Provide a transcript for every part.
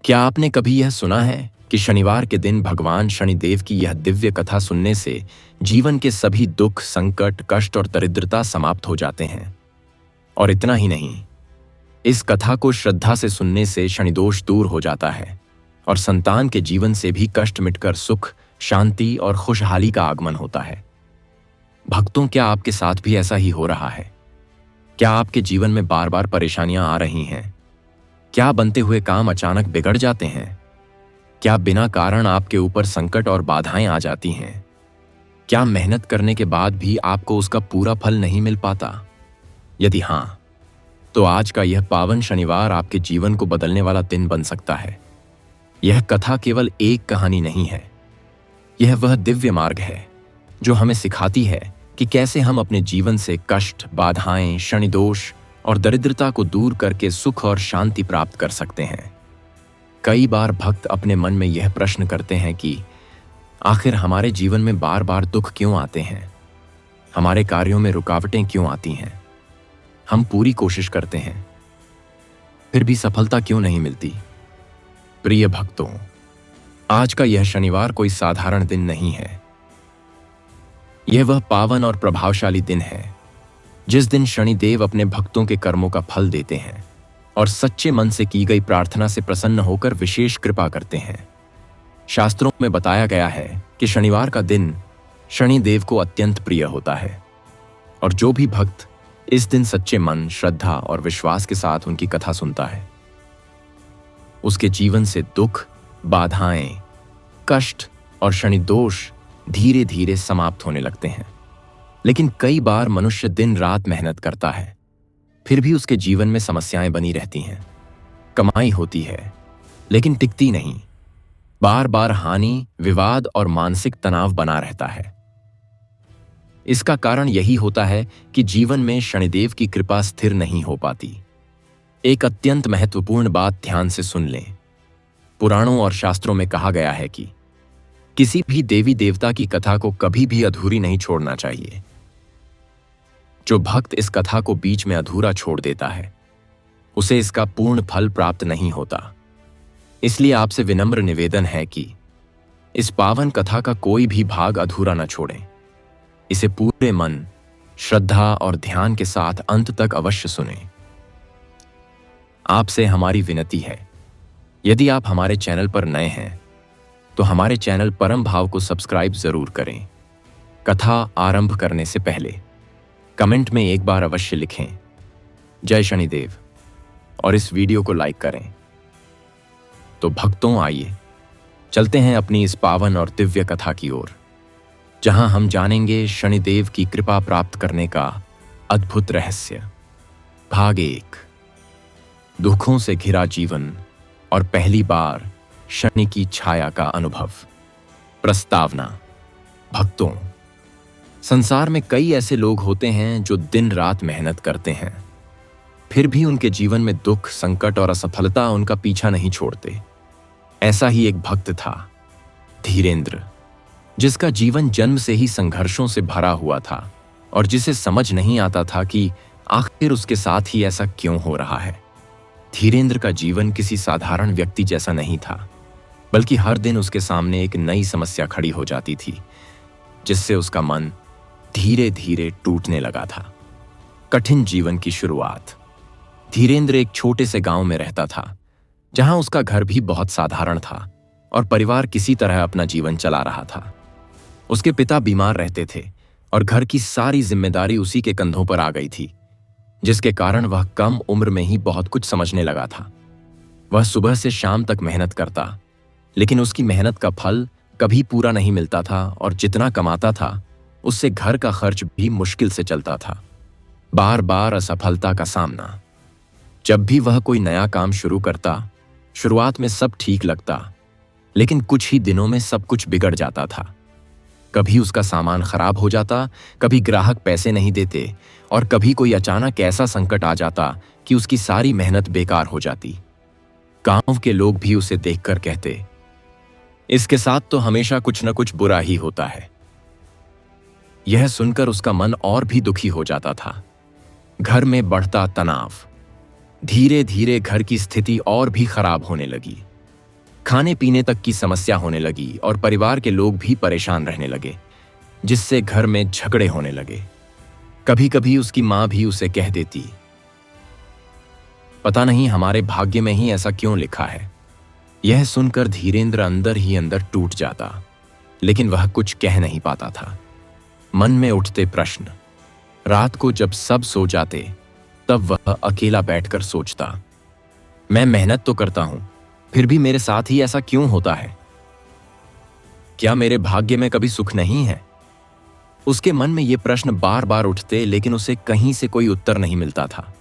क्या आपने कभी यह सुना है कि शनिवार के दिन भगवान शनिदेव की यह दिव्य कथा सुनने से जीवन के सभी दुख, संकट, कष्ट और दरिद्रता समाप्त हो जाते हैं? और इतना ही नहीं, इस कथा को श्रद्धा से सुनने से शनिदोष दूर हो जाता है और संतान के जीवन से भी कष्ट मिटकर सुख, शांति और खुशहाली का आगमन होता है। भक्तों, क्या आपके साथ भी ऐसा ही हो रहा है? क्या आपके जीवन में बार बार परेशानियां आ रही हैं? क्या बनते हुए काम अचानक बिगड़ जाते हैं? क्या बिना कारण आपके ऊपर संकट और बाधाएं आ जाती हैं? क्या मेहनत करने के बाद भी आपको उसका पूरा फल नहीं मिल पाता? यदि हां, तो आज का यह पावन शनिवार आपके जीवन को बदलने वाला दिन बन सकता है। यह कथा केवल एक कहानी नहीं है, यह वह दिव्य मार्ग है जो हमें सिखाती है कि कैसे हम अपने जीवन से कष्ट, बाधाएं, शनिदोष और दरिद्रता को दूर करके सुख और शांति प्राप्त कर सकते हैं। कई बार भक्त अपने मन में यह प्रश्न करते हैं कि आखिर हमारे जीवन में बार बार दुख क्यों आते हैं? हमारे कार्यों में रुकावटें क्यों आती हैं? हम पूरी कोशिश करते हैं, फिर भी सफलता क्यों नहीं मिलती? प्रिय भक्तों, आज का यह शनिवार कोई साधारण दिन नहीं है। यह वह पावन और प्रभावशाली दिन है जिस दिन शनिदेव अपने भक्तों के कर्मों का फल देते हैं और सच्चे मन से की गई प्रार्थना से प्रसन्न होकर विशेष कृपा करते हैं। शास्त्रों में बताया गया है कि शनिवार का दिन शनिदेव को अत्यंत प्रिय होता है और जो भी भक्त इस दिन सच्चे मन, श्रद्धा और विश्वास के साथ उनकी कथा सुनता है, उसके जीवन से दुख, बाधाएं, कष्ट और शनिदोष धीरे धीरे समाप्त होने लगते हैं। लेकिन कई बार मनुष्य दिन रात मेहनत करता है, फिर भी उसके जीवन में समस्याएं बनी रहती हैं। कमाई होती है लेकिन टिकती नहीं। बार बार हानि, विवाद और मानसिक तनाव बना रहता है। इसका कारण यही होता है कि जीवन में शनिदेव की कृपा स्थिर नहीं हो पाती। एक अत्यंत महत्वपूर्ण बात ध्यान से सुन लें। पुराणों और शास्त्रों में कहा गया है कि किसी भी देवी देवता की कथा को कभी भी अधूरी नहीं छोड़ना चाहिए। जो भक्त इस कथा को बीच में अधूरा छोड़ देता है, उसे इसका पूर्ण फल प्राप्त नहीं होता। इसलिए आपसे विनम्र निवेदन है कि इस पावन कथा का कोई भी भाग अधूरा न छोड़ें। इसे पूरे मन, श्रद्धा और ध्यान के साथ अंत तक अवश्य सुनें। आपसे हमारी विनती है, यदि आप हमारे चैनल पर नए हैं तो हमारे चैनल परम भाव को सब्सक्राइब जरूर करें। कथा आरंभ करने से पहले कमेंट में एक बार अवश्य लिखें जय शनिदेव और इस वीडियो को लाइक करें। तो भक्तों, आइए चलते हैं अपनी इस पावन और दिव्य कथा की ओर, जहां हम जानेंगे शनिदेव की कृपा प्राप्त करने का अद्भुत रहस्य। भाग 1, दुखों से घिरा जीवन और पहली बार शनि की छाया का अनुभव। प्रस्तावना। भक्तों, संसार में कई ऐसे लोग होते हैं जो दिन रात मेहनत करते हैं, फिर भी उनके जीवन में दुख, संकट और असफलता उनका पीछा नहीं छोड़ते। ऐसा ही एक भक्त था, धीरेंद्र, जिसका जीवन जन्म से ही संघर्षों से भरा हुआ था और जिसे समझ नहीं आता था कि आखिर उसके साथ ही ऐसा क्यों हो रहा है। धीरेंद्र का जीवन किसी साधारण व्यक्ति जैसा नहीं था, बल्कि हर दिन उसके सामने एक नई समस्या खड़ी हो जाती थी, जिससे उसका मन धीरे धीरे टूटने लगा था। कठिन जीवन की शुरुआत। धीरेंद्र एक छोटे से गांव में रहता था, जहां उसका घर भी बहुत साधारण था और परिवार किसी तरह अपना जीवन चला रहा था। उसके पिता बीमार रहते थे और घर की सारी जिम्मेदारी उसी के कंधों पर आ गई थी, जिसके कारण वह कम उम्र में ही बहुत कुछ समझने लगा था। वह सुबह से शाम तक मेहनत करता, लेकिन उसकी मेहनत का फल कभी पूरा नहीं मिलता था और जितना कमाता था उससे घर का खर्च भी मुश्किल से चलता था। बार बार असफलता का सामना। जब भी वह कोई नया काम शुरू करता, शुरुआत में सब ठीक लगता, लेकिन कुछ ही दिनों में सब कुछ बिगड़ जाता था। कभी उसका सामान खराब हो जाता, कभी ग्राहक पैसे नहीं देते और कभी कोई अचानक ऐसा संकट आ जाता कि उसकी सारी मेहनत बेकार हो जाती। गांव के लोग भी उसे देखकर कहते, इसके साथ तो हमेशा कुछ न कुछ बुरा ही होता है। यह सुनकर उसका मन और भी दुखी हो जाता था। घर में बढ़ता तनाव। धीरे धीरे घर की स्थिति और भी खराब होने लगी। खाने पीने तक की समस्या होने लगी और परिवार के लोग भी परेशान रहने लगे, जिससे घर में झगड़े होने लगे। कभी कभी उसकी मां भी उसे कह देती, पता नहीं हमारे भाग्य में ही ऐसा क्यों लिखा है। यह सुनकर धीरेंद्र अंदर ही अंदर टूट जाता, लेकिन वह कुछ कह नहीं पाता था। मन में उठते प्रश्न। रात को जब सब सो जाते, तब वह अकेला बैठकर सोचता, मैं मेहनत तो करता हूं, फिर भी मेरे साथ ही ऐसा क्यों होता है? क्या मेरे भाग्य में कभी सुख नहीं है? उसके मन में ये प्रश्न बार बार उठते, लेकिन उसे कहीं से कोई उत्तर नहीं मिलता था।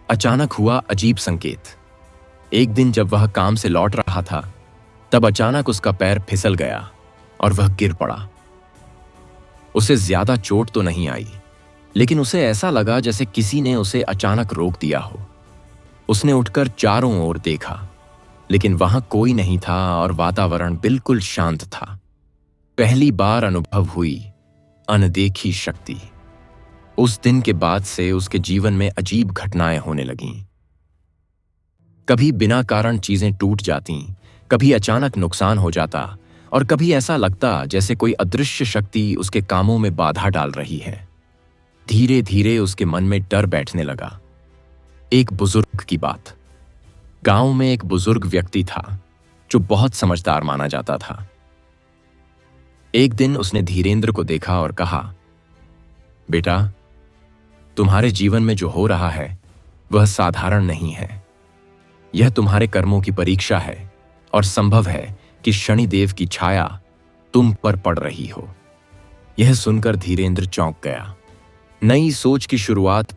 अचानक हुआ अजीब संकेत। एक दिन जब वह काम से लौट रहा था, तब अचानक उसका पैर फिसल गया और वह गिर पड़ा। उसे ज्यादा चोट तो नहीं आई, लेकिन उसे ऐसा लगा जैसे किसी ने उसे अचानक रोक दिया हो। उसने उठकर चारों ओर देखा, लेकिन वहां कोई नहीं था और वातावरण बिल्कुल शांत था। पहली बार अनुभव हुई अनदेखी शक्ति। उस दिन के बाद से उसके जीवन में अजीब घटनाएं होने लगीं। कभी बिना कारण चीजें टूट जातीं, कभी अचानक नुकसान हो जाता और कभी ऐसा लगता जैसे कोई अदृश्य शक्ति उसके कामों में बाधा डाल रही है। धीरे धीरे उसके मन में डर बैठने लगा। एक बुजुर्ग की बात। गांव में एक बुजुर्ग व्यक्ति था जो बहुत समझदार माना जाता था। एक दिन उसने धीरेंद्र को देखा और कहा, बेटा, तुम्हारे जीवन में जो हो रहा है वह साधारण नहीं है। यह तुम्हारे कर्मों की परीक्षा है और संभव है कि शनिदेव की छाया तुम पर पड़ रही हो। यह सुनकर धीरेंद्र चौंक गया। नई सोच की शुरुआत।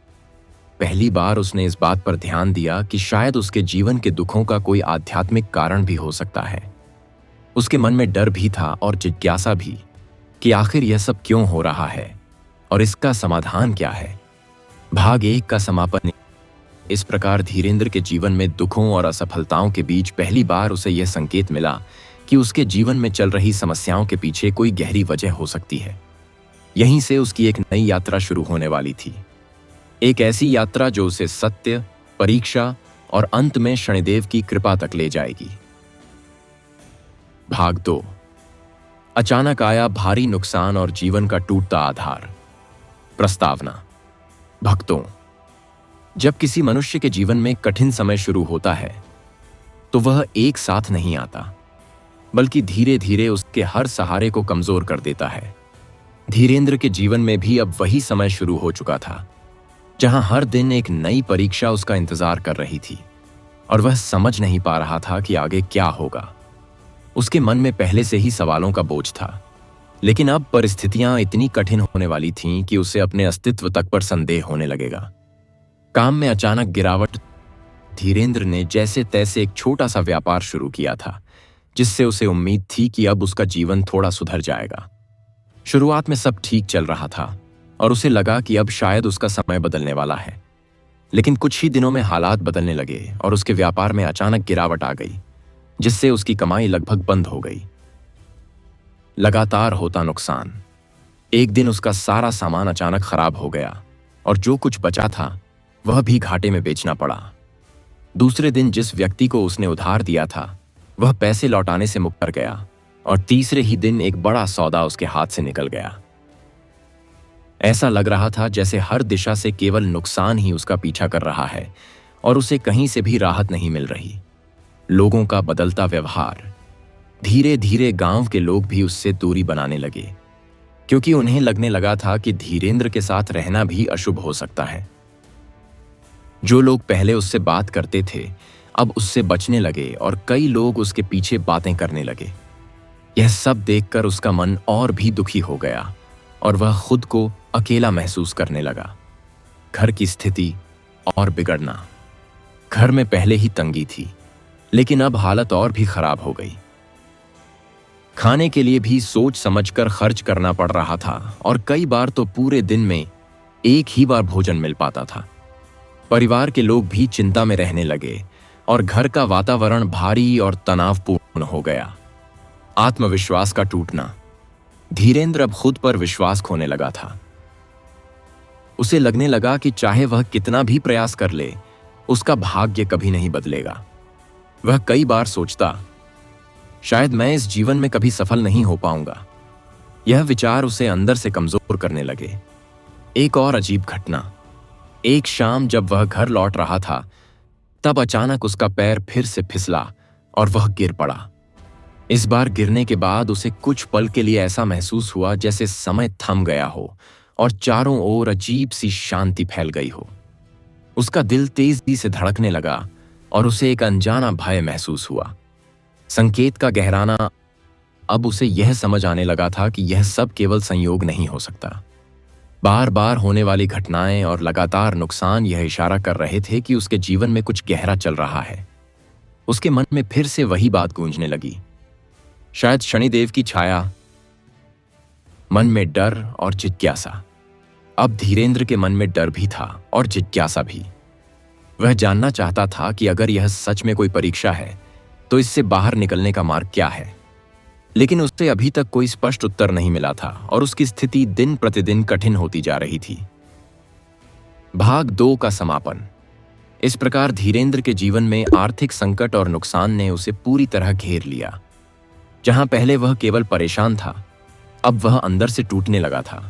पहली बार उसने इस बात पर ध्यान दिया कि शायद उसके जीवन के दुखों का कोई आध्यात्मिक कारण भी हो सकता है। उसके मन में डर भी था और जिज्ञासा भी कि आखिर यह सब क्यों हो रहा है और इसका समाधान क्या है। भाग 1 का समापन। इस प्रकार धीरेंद्र के जीवन में दुखों और असफलताओं के बीच पहली बार उसे यह संकेत मिला कि उसके जीवन में चल रही समस्याओं के पीछे कोई गहरी वजह हो सकती है। यहीं से उसकी एक नई यात्रा शुरू होने वाली थी। एक ऐसी यात्रा जो उसे सत्य, परीक्षा और अंत में शनिदेव की कृपा तक ले जाएगी। भाग 2। अचानक आया भारी नुकसान और जीवन का टूटता आधार। प्रस्तावना। भक्तों, जब किसी मनुष्य के जीवन में कठिन समय शुरू होता है तो वह एक साथ नहीं आता, बल्कि धीरे धीरे उसके हर सहारे को कमजोर कर देता है। धीरेंद्र के जीवन में भी अब वही समय शुरू हो चुका था, जहां हर दिन एक नई परीक्षा उसका इंतजार कर रही थी और वह समझ नहीं पा रहा था कि आगे क्या होगा। उसके मन में पहले से ही सवालों का बोझ था, लेकिन अब परिस्थितियां इतनी कठिन होने वाली थीं कि उसे अपने अस्तित्व तक पर संदेह होने लगेगा। काम में अचानक गिरावट। धीरेंद्र ने जैसे तैसे एक छोटा सा व्यापार शुरू किया था, जिससे उसे उम्मीद थी कि अब उसका जीवन थोड़ा सुधर जाएगा। शुरुआत में सब ठीक चल रहा था और उसे लगा कि अब शायद उसका समय बदलने वाला है, लेकिन कुछ ही दिनों में हालात बदलने लगे और उसके व्यापार में अचानक गिरावट आ गई, जिससे उसकी कमाई लगभग बंद हो गई। लगातार होता नुकसान। एक दिन उसका सारा सामान अचानक खराब हो गया और जो कुछ बचा था वह भी घाटे में बेचना पड़ा। दूसरे दिन जिस व्यक्ति को उसने उधार दिया था वह पैसे लौटाने से मुकर गया और तीसरे ही दिन एक बड़ा सौदा उसके हाथ से निकल गया। ऐसा लग रहा था जैसे हर दिशा से केवल नुकसान ही उसका पीछा कर रहा है और उसे कहीं से भी राहत नहीं मिल रही। लोगों का बदलता व्यवहार। धीरे धीरे गांव के लोग भी उससे दूरी बनाने लगे, क्योंकि उन्हें लगने लगा था कि धीरेंद्र के साथ रहना भी अशुभ हो सकता है। जो लोग पहले उससे बात करते थे अब उससे बचने लगे और कई लोग उसके पीछे बातें करने लगे। यह सब देखकर उसका मन और भी दुखी हो गया और वह खुद को अकेला महसूस करने लगा। घर की स्थिति और बिगड़ना। घर में पहले ही तंगी थी, लेकिन अब हालत और भी खराब हो गई। खाने के लिए भी सोच समझकर खर्च करना पड़ रहा था और कई बार तो पूरे दिन में एक ही बार भोजन मिल पाता था। परिवार के लोग भी चिंता में रहने लगे और घर का वातावरण भारी और तनावपूर्ण हो गया। आत्मविश्वास का टूटना। धीरेंद्र अब खुद पर विश्वास खोने लगा था। उसे लगने लगा कि चाहे वह कितना भी प्रयास कर ले, उसका भाग्य कभी नहीं बदलेगा। वह कई बार सोचता, शायद मैं इस जीवन में कभी सफल नहीं हो पाऊंगा। यह विचार उसे अंदर से कमजोर करने लगे। एक और अजीब घटना। एक शाम जब वह घर लौट रहा था, तब अचानक उसका पैर फिर से फिसला और वह गिर पड़ा। इस बार गिरने के बाद उसे कुछ पल के लिए ऐसा महसूस हुआ जैसे समय थम गया हो और चारों ओर अजीब सी शांति फैल गई हो। उसका दिल तेजी से धड़कने लगा और उसे एक अनजाना भय महसूस हुआ। संकेत का गहराना। अब उसे यह समझ आने लगा था कि यह सब केवल संयोग नहीं हो सकता। बार बार होने वाली घटनाएं और लगातार नुकसान यह इशारा कर रहे थे कि उसके जीवन में कुछ गहरा चल रहा है। उसके मन में फिर से वही बात गूंजने लगी, शायद शनिदेव की छाया। मन में डर और जिज्ञासा। अब धीरेंद्र के मन में डर भी था और जिज्ञासा भी। वह जानना चाहता था कि अगर यह सच में कोई परीक्षा है तो इससे बाहर निकलने का मार्ग क्या है। लेकिन उससे अभी तक कोई स्पष्ट उत्तर नहीं मिला था और उसकी स्थिति दिन प्रतिदिन कठिन होती जा रही थी। भाग 2 का समापन। इस प्रकार धीरेंद्र के जीवन में आर्थिक संकट और नुकसान ने उसे पूरी तरह घेर लिया। जहां पहले वह केवल परेशान था, अब वह अंदर से टूटने लगा था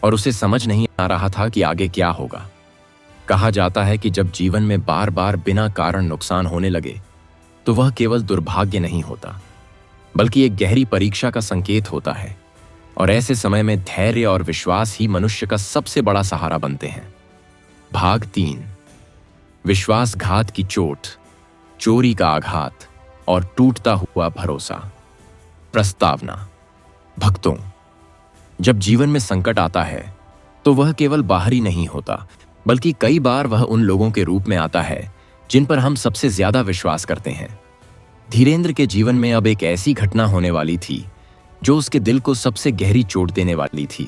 और उसे समझ नहीं आ रहा था कि आगे क्या होगा। कहा जाता है कि जब जीवन में बार बार बिना कारण नुकसान होने लगे तो वह केवल दुर्भाग्य नहीं होता, बल्कि एक गहरी परीक्षा का संकेत होता है। और ऐसे समय में धैर्य और विश्वास ही मनुष्य का सबसे बड़ा सहारा बनते हैं। भाग 3। विश्वासघात की चोट, चोरी का आघात और टूटता हुआ भरोसा। प्रस्तावना। भक्तों, जब जीवन में संकट आता है तो वह केवल बाहरी नहीं होता, बल्कि कई बार वह उन लोगों के रूप में आता है जिन पर हम सबसे ज्यादा विश्वास करते हैं। धीरेंद्र के जीवन में अब एक ऐसी घटना होने वाली थी जो उसके दिल को सबसे गहरी चोट देने वाली थी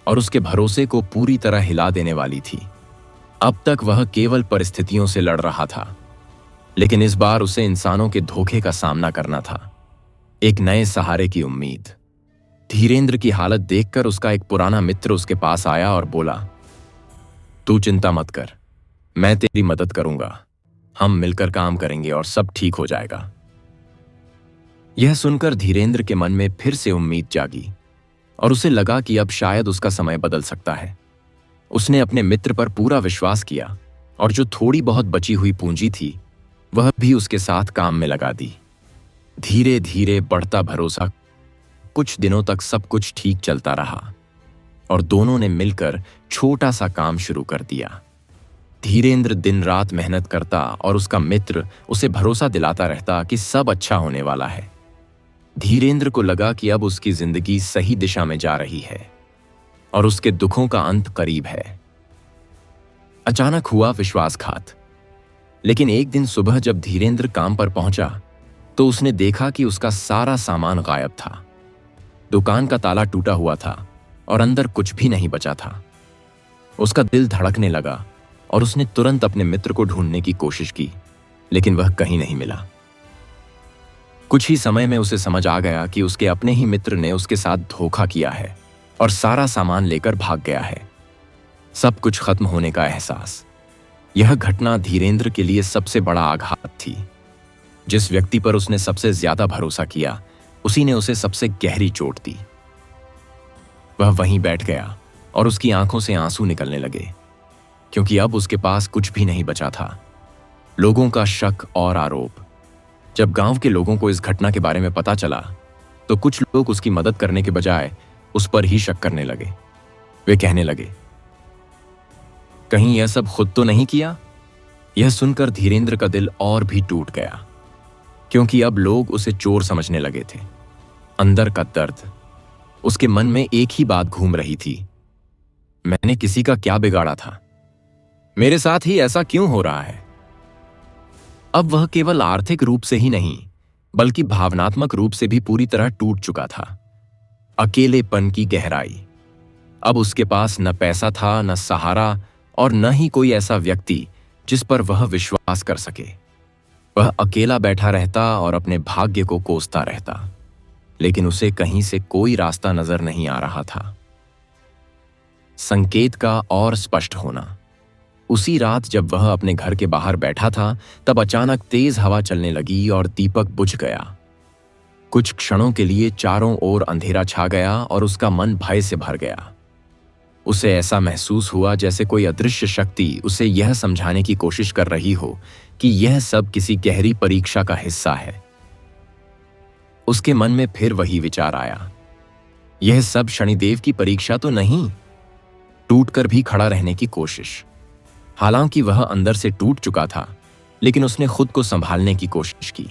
और उसके भरोसे को पूरी तरह हिला देने वाली थी। अब तक वह केवल परिस्थितियों से लड़ रहा था, लेकिन इस बार उसे इंसानों के धोखे का सामना करना था। एक नए सहारे की उम्मीद। धीरेंद्र की हालत देखकर उसका एक पुराना मित्र उसके पास आया और बोला, तू चिंता मत कर, मैं तेरी मदद करूंगा। हम मिलकर काम करेंगे और सब ठीक हो जाएगा। यह सुनकर धीरेंद्र के मन में फिर से उम्मीद जागी और उसे लगा कि अब शायद उसका समय बदल सकता है। उसने अपने मित्र पर पूरा विश्वास किया और जो थोड़ी बहुत बची हुई पूंजी थी वह भी उसके साथ काम में लगा दी। धीरे धीरे बढ़ता भरोसा। कुछ दिनों तक सब कुछ ठीक चलता रहा और दोनों ने मिलकर छोटा सा काम शुरू कर दिया। धीरेंद्र दिन रात मेहनत करता और उसका मित्र उसे भरोसा दिलाता रहता कि सब अच्छा होने वाला है। धीरेंद्र को लगा कि अब उसकी जिंदगी सही दिशा में जा रही है और उसके दुखों का अंत करीब है। अचानक हुआ विश्वासघात। लेकिन एक दिन सुबह जब धीरेंद्र काम पर पहुंचा तो उसने देखा कि उसका सारा सामान गायब था। दुकान का ताला टूटा हुआ था और अंदर कुछ भी नहीं बचा था। उसका दिल धड़कने लगा और उसने तुरंत अपने मित्र को ढूंढने की कोशिश की, लेकिन वह कहीं नहीं मिला। कुछ ही समय में उसे समझ आ गया कि उसके अपने ही मित्र ने उसके साथ धोखा किया है और सारा सामान लेकर भाग गया है। सब कुछ खत्म होने का एहसास। यह घटना धीरेंद्र के लिए सबसे बड़ा आघात थी। जिस व्यक्ति पर उसने सबसे ज्यादा भरोसा किया, उसी ने उसे सबसे गहरी चोट दी। वह वहीं बैठ गया और उसकी आंखों से आंसू निकलने लगे, क्योंकि अब उसके पास कुछ भी नहीं बचा था। लोगों का शक और आरोप। जब गांव के लोगों को इस घटना के बारे में पता चला तो कुछ लोग उसकी मदद करने के बजाय उस पर ही शक करने लगे। वे कहने लगे, कहीं यह सब खुद तो नहीं किया। यह सुनकर धीरेंद्र का दिल और भी टूट गया, क्योंकि अब लोग उसे चोर समझने लगे थे। अंदर का दर्द। उसके मन में एक ही बात घूम रही थी, मैंने किसी का क्या बिगाड़ा था? मेरे साथ ही ऐसा क्यों हो रहा है? अब वह केवल आर्थिक रूप से ही नहीं, बल्कि भावनात्मक रूप से भी पूरी तरह टूट चुका था। अकेलेपन की गहराई। अब उसके पास न पैसा था, न सहारा और न ही कोई ऐसा व्यक्ति जिस पर वह विश्वास कर सके। वह अकेला बैठा रहता और अपने भाग्य को कोसता रहता, लेकिन उसे कहीं से कोई रास्ता नजर नहीं आ रहा था। संकेत का और स्पष्ट होना। उसी रात जब वह अपने घर के बाहर बैठा था, तब अचानक तेज हवा चलने लगी और दीपक बुझ गया। कुछ क्षणों के लिए चारों ओर अंधेरा छा गया और उसका मन भय से भर गया। उसे ऐसा महसूस हुआ जैसे कोई अदृश्य शक्ति उसे यह समझाने की कोशिश कर रही हो कि यह सब किसी गहरी परीक्षा का हिस्सा है। उसके मन में फिर वही विचार आया, यह सब शनिदेव की परीक्षा तो नहीं? टूटकर भी खड़ा रहने की कोशिश। हालांकि वह अंदर से टूट चुका था, लेकिन उसने खुद को संभालने की कोशिश की।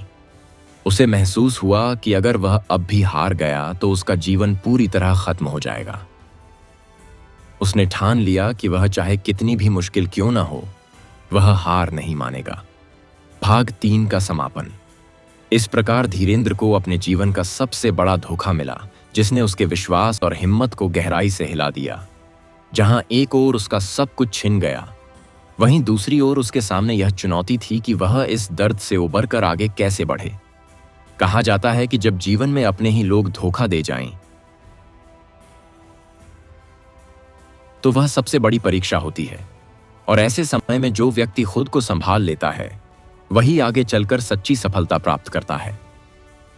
उसे महसूस हुआ कि अगर वह अब भी हार गया तो उसका जीवन पूरी तरह खत्म हो जाएगा। उसने ठान लिया कि वह चाहे कितनी भी मुश्किल क्यों ना हो, वह हार नहीं मानेगा। भाग 3 का समापन। इस प्रकार धीरेंद्र को अपने जीवन का सबसे बड़ा धोखा मिला, जिसने उसके विश्वास और हिम्मत को गहराई से हिला दिया। जहां एक ओर उसका सब कुछ छिन गया, वहीं दूसरी ओर उसके सामने यह चुनौती थी कि वह इस दर्द से उबरकर आगे कैसे बढ़े। कहा जाता है कि जब जीवन में अपने ही लोग धोखा दे जाएं, तो वह सबसे बड़ी परीक्षा होती है, और ऐसे समय में जो व्यक्ति खुद को संभाल लेता है, वही आगे चलकर सच्ची सफलता प्राप्त करता है।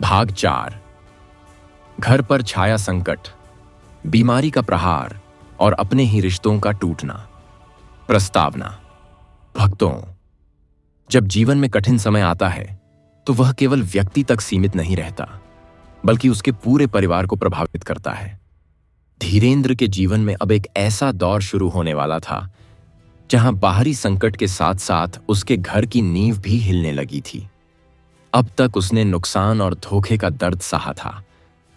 भाग 4। घर पर छाया संकट, बीमारी का प्रहार और अपने ही रिश्तों का टूटना। प्रस्तावना। भक्तों, जब जीवन में कठिन समय आता है तो वह केवल व्यक्ति तक सीमित नहीं रहता, बल्कि उसके पूरे परिवार को प्रभावित करता है। धीरेंद्र के जीवन में अब एक ऐसा दौर शुरू होने वाला था जहां बाहरी संकट के साथ साथ उसके घर की नींव भी हिलने लगी थी। अब तक उसने नुकसान और धोखे का दर्द सहा था,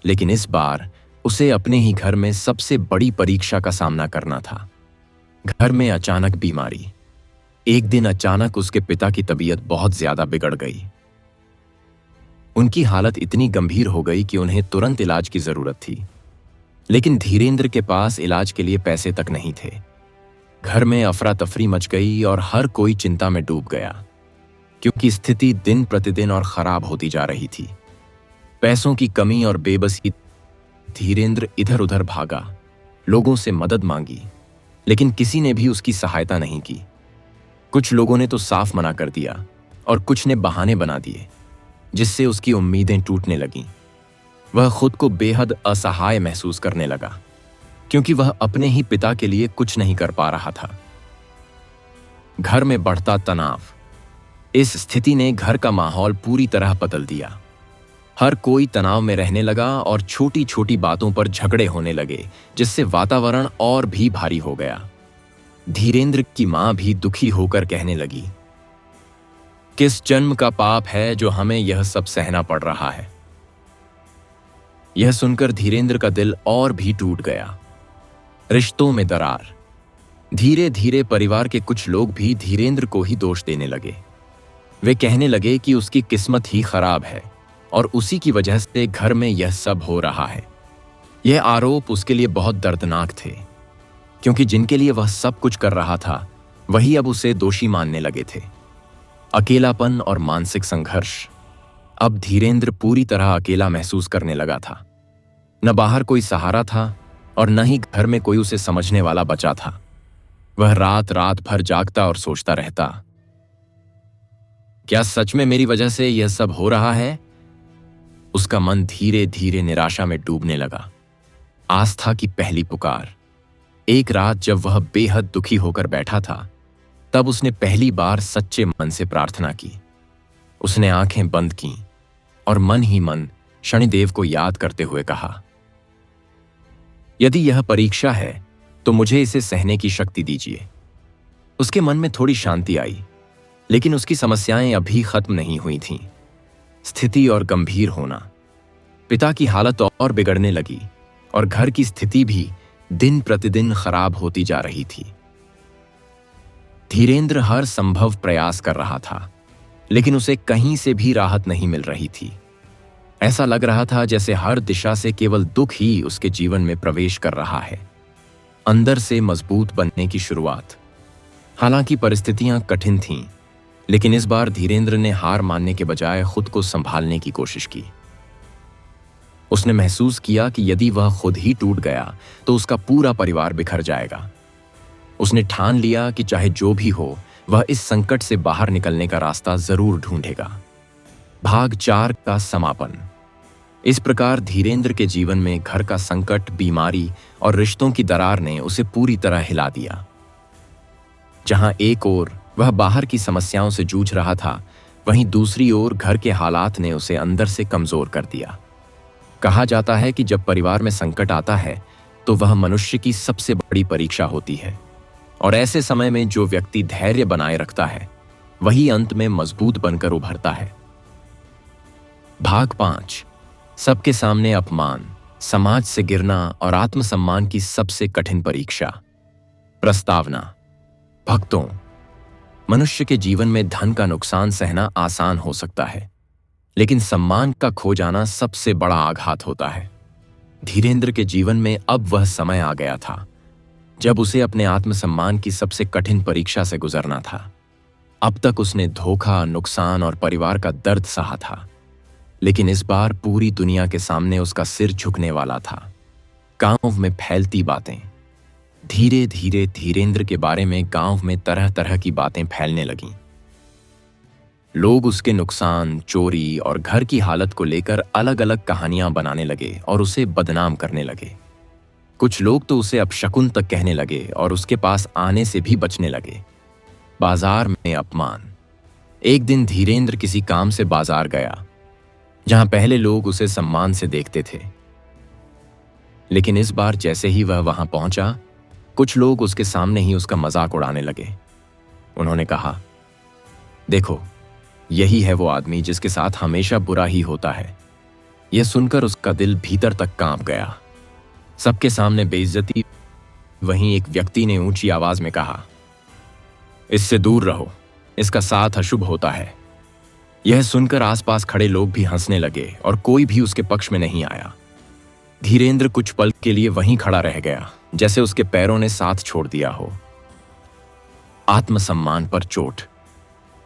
लेकिन इस बार उसे अपने ही घर में सबसे बड़ी परीक्षा का सामना करना था। घर में अचानक बीमारी। एक दिन अचानक उसके पिता की तबीयत बहुत ज्यादा बिगड़ गई। उनकी हालत इतनी गंभीर हो गई कि उन्हें तुरंत इलाज की जरूरत थी, लेकिन धीरेंद्र के पास इलाज के लिए पैसे तक नहीं थे। घर में अफरा तफरी मच गई और हर कोई चिंता में डूब गया, क्योंकि स्थिति दिन प्रतिदिन और खराब होती जा रही थी। पैसों की कमी और बेबसी। धीरेंद्र इधर उधर भागा, लोगों से मदद मांगी, लेकिन किसी ने भी उसकी सहायता नहीं की। कुछ लोगों ने तो साफ मना कर दिया और कुछ ने बहाने बना दिए, जिससे उसकी उम्मीदें टूटने लगीं। वह खुद को बेहद असहाय महसूस करने लगा, क्योंकि वह अपने ही पिता के लिए कुछ नहीं कर पा रहा था। घर में बढ़ता तनाव। इस स्थिति ने घर का माहौल पूरी तरह बदल दिया। हर कोई तनाव में रहने लगा और छोटी छोटी बातों पर झगड़े होने लगे, जिससे वातावरण और भी भारी हो गया। धीरेंद्र की मां भी दुखी होकर कहने लगी, किस जन्म का पाप है जो हमें यह सब सहना पड़ रहा है। यह सुनकर धीरेंद्र का दिल और भी टूट गया। रिश्तों में दरार। धीरे धीरे परिवार के कुछ लोग भी धीरेंद्र को ही दोष देने लगे। वे कहने लगे कि उसकी किस्मत ही खराब है और उसी की वजह से घर में यह सब हो रहा है। यह आरोप उसके लिए बहुत दर्दनाक थे, क्योंकि जिनके लिए वह सब कुछ कर रहा था, वही अब उसे दोषी मानने लगे थे। अकेलापन और मानसिक संघर्ष। अब धीरेंद्र पूरी तरह अकेला महसूस करने लगा था। न बाहर कोई सहारा था और न ही घर में कोई उसे समझने वाला बचा था। वह रात रात भर जागता और सोचता रहता, क्या सच में मेरी वजह से यह सब हो रहा है? उसका मन धीरे धीरे निराशा में डूबने लगा। आस्था की पहली पुकार। एक रात जब वह बेहद दुखी होकर बैठा था, तब उसने पहली बार सच्चे मन से प्रार्थना की। उसने आंखें बंद कीं और मन ही मन शनिदेव को याद करते हुए कहा, यदि यह परीक्षा है तो मुझे इसे सहने की शक्ति दीजिए। उसके मन में थोड़ी शांति आई, लेकिन उसकी समस्याएं अभी खत्म नहीं हुई थीं। स्थिति और गंभीर होना। पिता की हालत और बिगड़ने लगी और घर की स्थिति भी दिन प्रतिदिन खराब होती जा रही थी। धीरेंद्र हर संभव प्रयास कर रहा था, लेकिन उसे कहीं से भी राहत नहीं मिल रही थी। ऐसा लग रहा था जैसे हर दिशा से केवल दुख ही उसके जीवन में प्रवेश कर रहा है। अंदर से मजबूत बनने की शुरुआत। हालांकि परिस्थितियां कठिन थीं, लेकिन इस बार धीरेंद्र ने हार मानने के बजाय खुद को संभालने की कोशिश की। उसने महसूस किया कि यदि वह खुद ही टूट गया तो उसका पूरा परिवार बिखर जाएगा। उसने ठान लिया कि चाहे जो भी हो, वह इस संकट से बाहर निकलने का रास्ता जरूर ढूंढेगा। भाग 4 का समापन। इस प्रकार धीरेंद्र के जीवन में घर का संकट, बीमारी और रिश्तों की दरार ने उसे पूरी तरह हिला दिया। जहां एक ओर वह बाहर की समस्याओं से जूझ रहा था, वहीं दूसरी ओर घर के हालात ने उसे अंदर से कमजोर कर दिया। कहा जाता है कि जब परिवार में संकट आता है तो वह मनुष्य की सबसे बड़ी परीक्षा होती है, और ऐसे समय में जो व्यक्ति धैर्य बनाए रखता है वही अंत में मजबूत बनकर उभरता है। भाग 5। सबके सामने अपमान, समाज से गिरना और आत्मसम्मान की सबसे कठिन परीक्षा। प्रस्तावना। भक्तों, मनुष्य के जीवन में धन का नुकसान सहना आसान हो सकता है, लेकिन सम्मान का खो जाना सबसे बड़ा आघात होता है। धीरेंद्र के जीवन में अब वह समय आ गया था जब उसे अपने आत्मसम्मान की सबसे कठिन परीक्षा से गुजरना था। अब तक उसने धोखा, नुकसान और परिवार का दर्द सहा था, लेकिन इस बार पूरी दुनिया के सामने उसका सिर झुकने वाला था। गांव में फैलती बातें। धीरे धीरे धीरेंद्र के बारे में गांव में तरह तरह की बातें फैलने लगीं। लोग उसके नुकसान, चोरी और घर की हालत को लेकर अलग अलग कहानियां बनाने लगे और उसे बदनाम करने लगे। कुछ लोग तो उसे अपशकुन तक कहने लगे और उसके पास आने से भी बचने लगे। बाजार में अपमान। एक दिन धीरेंद्र किसी काम से बाजार गया, जहां पहले लोग उसे सम्मान से देखते थे, लेकिन इस बार जैसे ही वह वहां पहुंचा, कुछ लोग उसके सामने ही उसका मजाक उड़ाने लगे। उन्होंने कहा, देखो, यही है वो आदमी जिसके साथ हमेशा बुरा ही होता है। यह सुनकर उसका दिल भीतर तक कांप गया। सबके सामने बेइज्जती। वहीं एक व्यक्ति ने ऊंची आवाज में कहा, इससे दूर रहो, इसका साथ अशुभ होता है। यह सुनकर आसपास खड़े लोग भी हंसने लगे और कोई भी उसके पक्ष में नहीं आया। धीरेंद्र कुछ पल के लिए वहीं खड़ा रह गया, जैसे उसके पैरों ने साथ छोड़ दिया हो। आत्मसम्मान पर चोट।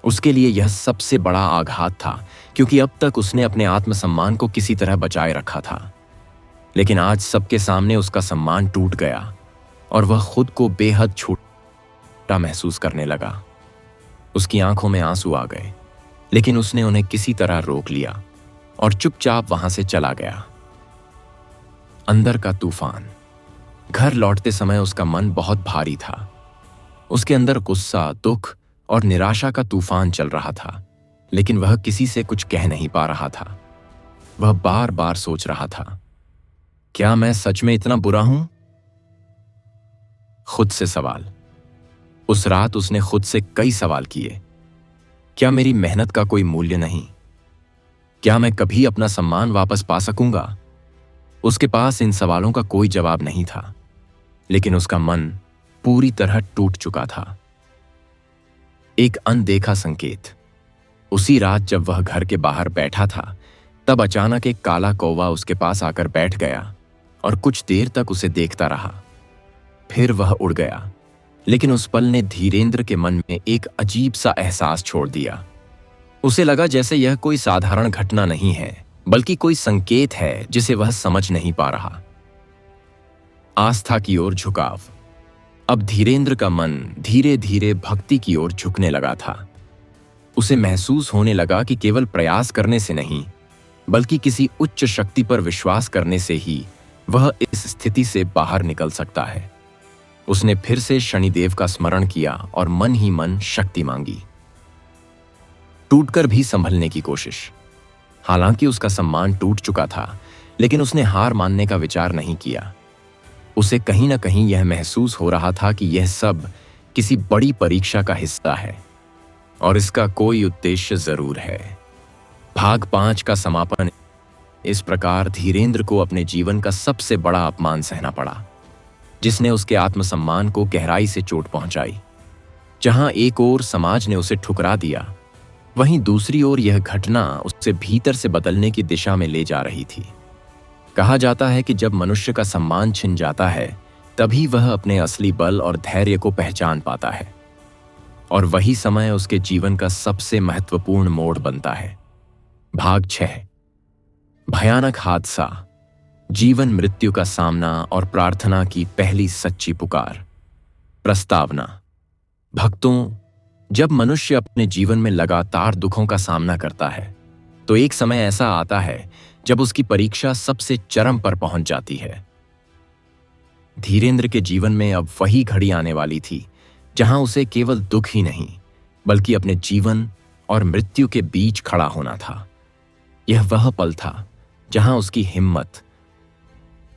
उसके लिए यह सबसे बड़ा आघात था, क्योंकि अब तक उसने अपने आत्मसम्मान को किसी तरह बचाए रखा था, लेकिन आज सबके सामने उसका सम्मान टूट गया और वह खुद को बेहद छोटा महसूस करने लगा। उसकी आंखों में आंसू आ गए, लेकिन उसने उन्हें किसी तरह रोक लिया और चुपचाप वहां से चला गया। अंदर का तूफान। घर लौटते समय उसका मन बहुत भारी था। उसके अंदर गुस्सा, दुख और निराशा का तूफान चल रहा था, लेकिन वह किसी से कुछ कह नहीं पा रहा था। वह बार बार सोच रहा था, क्या मैं सच में इतना बुरा हूं? खुद से सवाल। उस रात उसने खुद से कई सवाल किए। क्या मेरी मेहनत का कोई मूल्य नहीं? क्या मैं कभी अपना सम्मान वापस पा सकूंगा? उसके पास इन सवालों का कोई जवाब नहीं था, लेकिन उसका मन पूरी तरह टूट चुका था। एक अनदेखा संकेत। उसी रात जब वह घर के बाहर बैठा था, तब अचानक एक काला कौवा उसके पास आकर बैठ गया और कुछ देर तक उसे देखता रहा। फिर वह उड़ गया, लेकिन उस पल ने धीरेंद्र के मन में एक अजीब सा एहसास छोड़ दिया। उसे लगा जैसे यह कोई साधारण घटना नहीं है, बल्कि कोई संकेत है जिसे वह समझ नहीं पा रहा। आस्था की ओर झुकाव। अब धीरेंद्र का मन धीरे धीरे भक्ति की ओर झुकने लगा था। उसे महसूस होने लगा कि केवल प्रयास करने से नहीं, बल्कि किसी उच्च शक्ति पर विश्वास करने से ही वह इस स्थिति से बाहर निकल सकता है। उसने फिर से शनिदेव का स्मरण किया और मन ही मन शक्ति मांगी। टूटकर भी संभलने की कोशिश। हालांकि उसका सम्मान टूट चुका था, लेकिन उसने हार मानने का विचार नहीं किया। उसे कहीं ना कहीं यह महसूस हो रहा था कि यह सब किसी बड़ी परीक्षा का हिस्सा है और इसका कोई उद्देश्य जरूर है। भाग 5 का समापन। इस प्रकार धीरेंद्र को अपने जीवन का सबसे बड़ा अपमान सहना पड़ा, जिसने उसके आत्मसम्मान को गहराई से चोट पहुंचाई। जहां एक ओर समाज ने उसे ठुकरा दिया, वहीं दूसरी ओर यह घटना उसे भीतर से बदलने की दिशा में ले जा रही थी। कहा जाता है कि जब मनुष्य का सम्मान छिन जाता है, तभी वह अपने असली बल और धैर्य को पहचान पाता है, और वही समय उसके जीवन का सबसे महत्वपूर्ण मोड़ बनता है। भाग 6। भयानक हादसा। जीवन मृत्यु का सामना और प्रार्थना की पहली सच्ची पुकार। प्रस्तावना। भक्तों, जब मनुष्य अपने जीवन में लगातार दुखों का सामना करता है, तो एक समय ऐसा आता है जब उसकी परीक्षा सबसे चरम पर पहुंच जाती है। धीरेंद्र के जीवन में अब वही घड़ी आने वाली थी जहां उसे केवल दुख ही नहीं बल्कि अपने जीवन और मृत्यु के बीच खड़ा होना था। यह वह पल था जहां उसकी हिम्मत,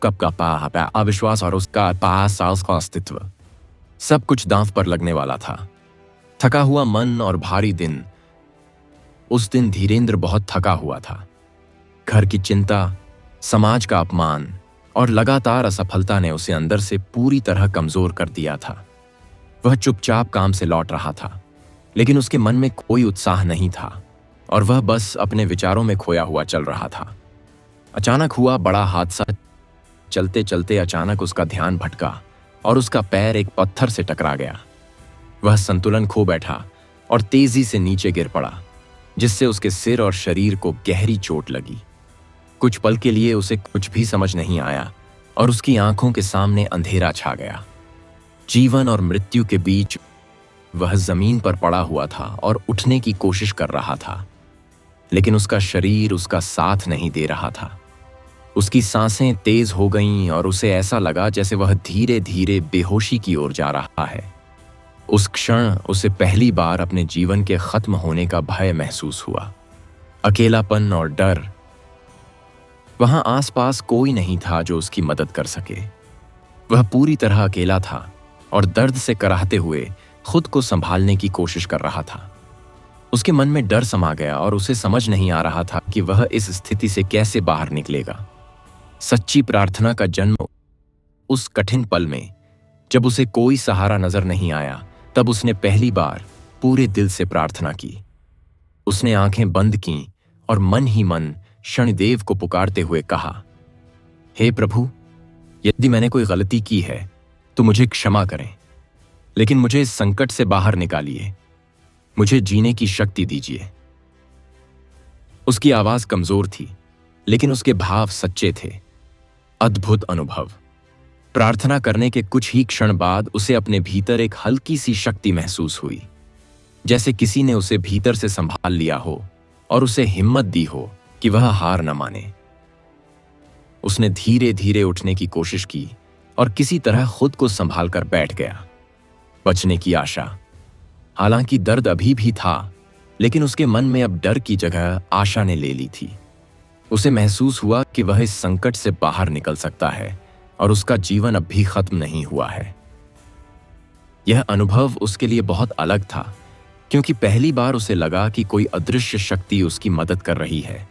अविश्वास और उसका साहस का अस्तित्व सब कुछ दांव पर लगने वाला था। थका हुआ मन और भारी दिन। उस दिन धीरेंद्र बहुत थका हुआ था। घर की चिंता, समाज का अपमान और लगातार असफलता ने उसे अंदर से पूरी तरह कमजोर कर दिया था। वह चुपचाप काम से लौट रहा था, लेकिन उसके मन में कोई उत्साह नहीं था और वह बस अपने विचारों में खोया हुआ चल रहा था। अचानक हुआ बड़ा हादसा। चलते चलते अचानक उसका ध्यान भटका और उसका पैर एक पत्थर से टकरा गया। वह संतुलन खो बैठा और तेजी से नीचे गिर पड़ा, जिससे उसके सिर और शरीर को गहरी चोट लगी। कुछ पल के लिए उसे कुछ भी समझ नहीं आया और उसकी आंखों के सामने अंधेरा छा गया। जीवन और मृत्यु के बीच वह जमीन पर पड़ा हुआ था और उठने की कोशिश कर रहा था, लेकिन उसका शरीर उसका साथ नहीं दे रहा था। उसकी सांसें तेज हो गईं और उसे ऐसा लगा जैसे वह धीरे धीरे बेहोशी की ओर जा रहा है। उस क्षण उसे पहली बार अपने जीवन के खत्म होने का भय महसूस हुआ। अकेलापन और डर। वहां आसपास कोई नहीं था जो उसकी मदद कर सके। वह पूरी तरह अकेला था और दर्द से कराहते हुए खुद को संभालने की कोशिश कर रहा था। उसके मन में डर समा गया और उसे समझ नहीं आ रहा था कि वह इस स्थिति से कैसे बाहर निकलेगा। सच्ची प्रार्थना का जन्म उस कठिन पल में, जब उसे कोई सहारा नजर नहीं आया, तब उसने पहली बार पूरे दिल से प्रार्थना की। उसने आंखें बंद कीं और मन ही मन शनिदेव को पुकारते हुए कहा, हे प्रभु, यदि मैंने कोई गलती की है तो मुझे क्षमा करें, लेकिन मुझे इस संकट से बाहर निकालिए। मुझे जीने की शक्ति दीजिए। उसकी आवाज कमजोर थी, लेकिन उसके भाव सच्चे थे। अद्भुत अनुभव। प्रार्थना करने के कुछ ही क्षण बाद उसे अपने भीतर एक हल्की सी शक्ति महसूस हुई, जैसे किसी ने उसे भीतर से संभाल लिया हो और उसे हिम्मत दी हो कि वह हार न माने। उसने धीरे धीरे उठने की कोशिश की और किसी तरह खुद को संभाल कर बैठ गया। बचने की आशा। हालांकि दर्द अभी भी था, लेकिन उसके मन में अब डर की जगह आशा ने ले ली थी। उसे महसूस हुआ कि वह इस संकट से बाहर निकल सकता है और उसका जीवन अब भी खत्म नहीं हुआ है। यह अनुभव उसके लिए बहुत अलग था, क्योंकि पहली बार उसे लगा कि कोई अदृश्य शक्ति उसकी मदद कर रही है।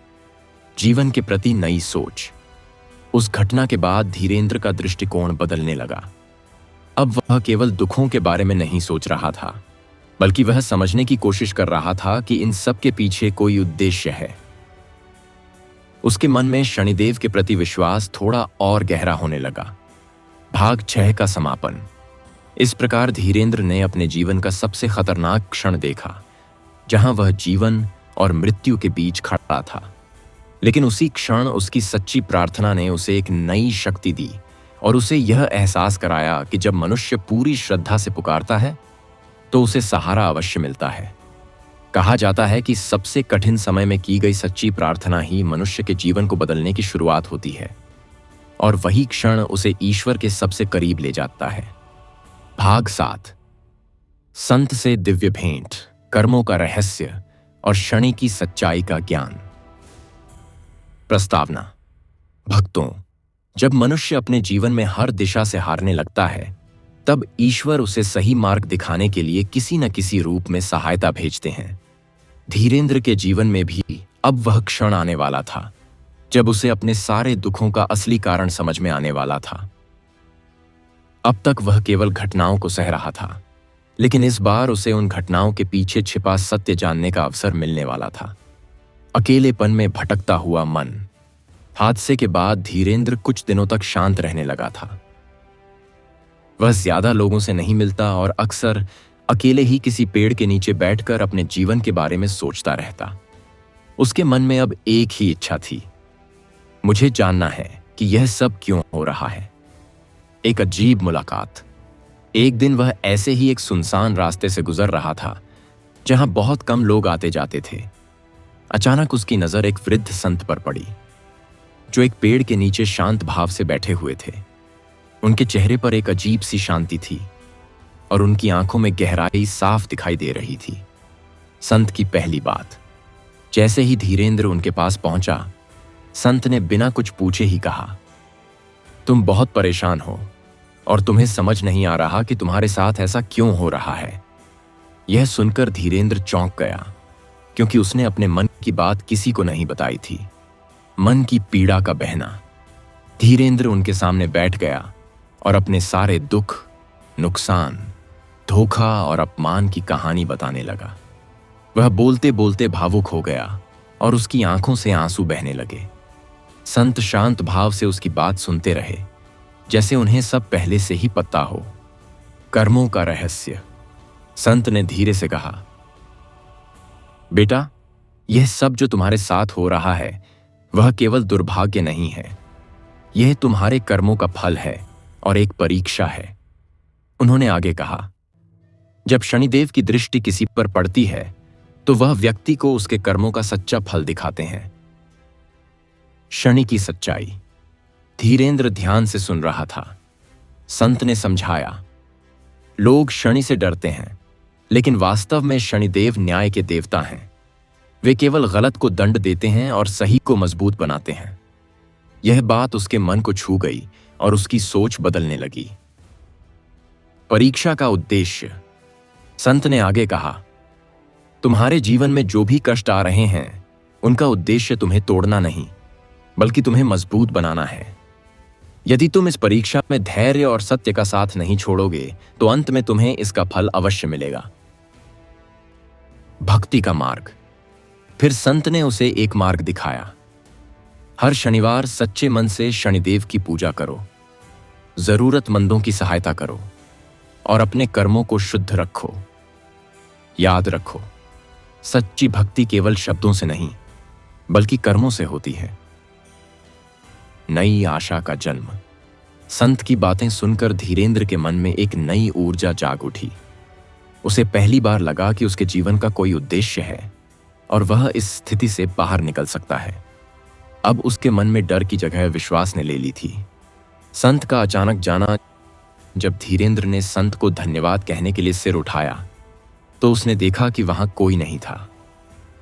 जीवन के प्रति नई सोच। उस घटना के बाद धीरेंद्र का दृष्टिकोण बदलने लगा। अब वह केवल दुखों के बारे में नहीं सोच रहा था, बल्कि वह समझने की कोशिश कर रहा था कि इन सब के पीछे कोई उद्देश्य है। उसके मन में शनिदेव के प्रति विश्वास थोड़ा और गहरा होने लगा। भाग 6 का समापन। इस प्रकार धीरेंद्र ने अपने जीवन का सबसे खतरनाक क्षण देखा, जहां वह जीवन और मृत्यु के बीच खड़ा था। लेकिन उसी क्षण उसकी सच्ची प्रार्थना ने उसे एक नई शक्ति दी और उसे यह एहसास कराया कि जब मनुष्य पूरी श्रद्धा से पुकारता है तो उसे सहारा अवश्य मिलता है। कहा जाता है कि सबसे कठिन समय में की गई सच्ची प्रार्थना ही मनुष्य के जीवन को बदलने की शुरुआत होती है और वही क्षण उसे ईश्वर के सबसे करीब ले जाता है। भाग 7। संत से दिव्य भेंट, कर्मों का रहस्य और शनि की सच्चाई का ज्ञान। प्रस्तावना। भक्तों, जब मनुष्य अपने जीवन में हर दिशा से हारने लगता है, तब ईश्वर उसे सही मार्ग दिखाने के लिए किसी न किसी रूप में सहायता भेजते हैं। धीरेंद्र के जीवन में भी अब वह क्षण आने वाला था जब उसे अपने सारे दुखों का असली कारण समझ में आने वाला था। अब तक वह केवल घटनाओं को सह रहा था, लेकिन इस बार उसे उन घटनाओं के पीछे छिपा सत्य जानने का अवसर मिलने वाला था। अकेलेपन में भटकता हुआ मन। हादसे के बाद धीरेंद्र कुछ दिनों तक शांत रहने लगा था। वह ज्यादा लोगों से नहीं मिलता और अक्सर अकेले ही किसी पेड़ के नीचे बैठकर अपने जीवन के बारे में सोचता रहता। उसके मन में अब एक ही इच्छा थी, मुझे जानना है कि यह सब क्यों हो रहा है। एक अजीब मुलाकात। एक दिन वह ऐसे ही एक सुनसान रास्ते से गुजर रहा था, जहां बहुत कम लोग आते जाते थे। अचानक उसकी नजर एक वृद्ध संत पर पड़ी। जो एक पेड़ के नीचे शांत भाव से बैठे हुए थे। उनके चेहरे पर एक अजीब सी शांति थी और उनकी आंखों में गहराई साफ दिखाई दे रही थी। संत की पहली बात। जैसे ही धीरेंद्र उनके पास पहुंचा, संत ने बिना कुछ पूछे ही कहा, तुम बहुत परेशान हो और तुम्हें समझ नहीं आ रहा कि तुम्हारे साथ ऐसा क्यों हो रहा है। यह सुनकर धीरेंद्र चौंक गया, क्योंकि उसने अपने मन की बात किसी को नहीं बताई थी। मन की पीड़ा का बहना। धीरेंद्र उनके सामने बैठ गया और अपने सारे दुख, नुकसान, धोखा और अपमान की कहानी बताने लगा। वह बोलते बोलते भावुक हो गया और उसकी आंखों से आंसू बहने लगे। संत शांत भाव से उसकी बात सुनते रहे, जैसे उन्हें सब पहले से ही पता हो। कर्मों का रहस्य। संत ने धीरे से कहा, बेटा, यह सब जो तुम्हारे साथ हो रहा है वह केवल दुर्भाग्य नहीं है। यह तुम्हारे कर्मों का फल है और एक परीक्षा है। उन्होंने आगे कहा, जब शनिदेव की दृष्टि किसी पर पड़ती है तो वह व्यक्ति को उसके कर्मों का सच्चा फल दिखाते हैं। शनि की सच्चाई। धीरेंद्र ध्यान से सुन रहा था। संत ने समझाया, लोग शनि से डरते हैं, लेकिन वास्तव में शनिदेव न्याय के देवता हैं। वे केवल गलत को दंड देते हैं और सही को मजबूत बनाते हैं। यह बात उसके मन को छू गई और उसकी सोच बदलने लगी। परीक्षा का उद्देश्य। संत ने आगे कहा, तुम्हारे जीवन में जो भी कष्ट आ रहे हैं उनका उद्देश्य तुम्हें तोड़ना नहीं, बल्कि तुम्हें मजबूत बनाना है। यदि तुम इस परीक्षा में धैर्य और सत्य का साथ नहीं छोड़ोगे तो अंत में तुम्हें इसका फल अवश्य मिलेगा। भक्ति का मार्ग। फिर संत ने उसे एक मार्ग दिखाया। हर शनिवार सच्चे मन से शनिदेव की पूजा करो, जरूरतमंदों की सहायता करो और अपने कर्मों को शुद्ध रखो। याद रखो, सच्ची भक्ति केवल शब्दों से नहीं बल्कि कर्मों से होती है। नई आशा का जन्म। संत की बातें सुनकर धीरेंद्र के मन में एक नई ऊर्जा जाग उठी। उसे पहली बार लगा कि उसके जीवन का कोई उद्देश्य है और वह इस स्थिति से बाहर निकल सकता है। अब उसके मन में डर की जगह विश्वास ने ले ली थी। संत का अचानक जाना। जब धीरेंद्र ने संत को धन्यवाद कहने के लिए सिर उठाया तो उसने देखा कि वहां कोई नहीं था।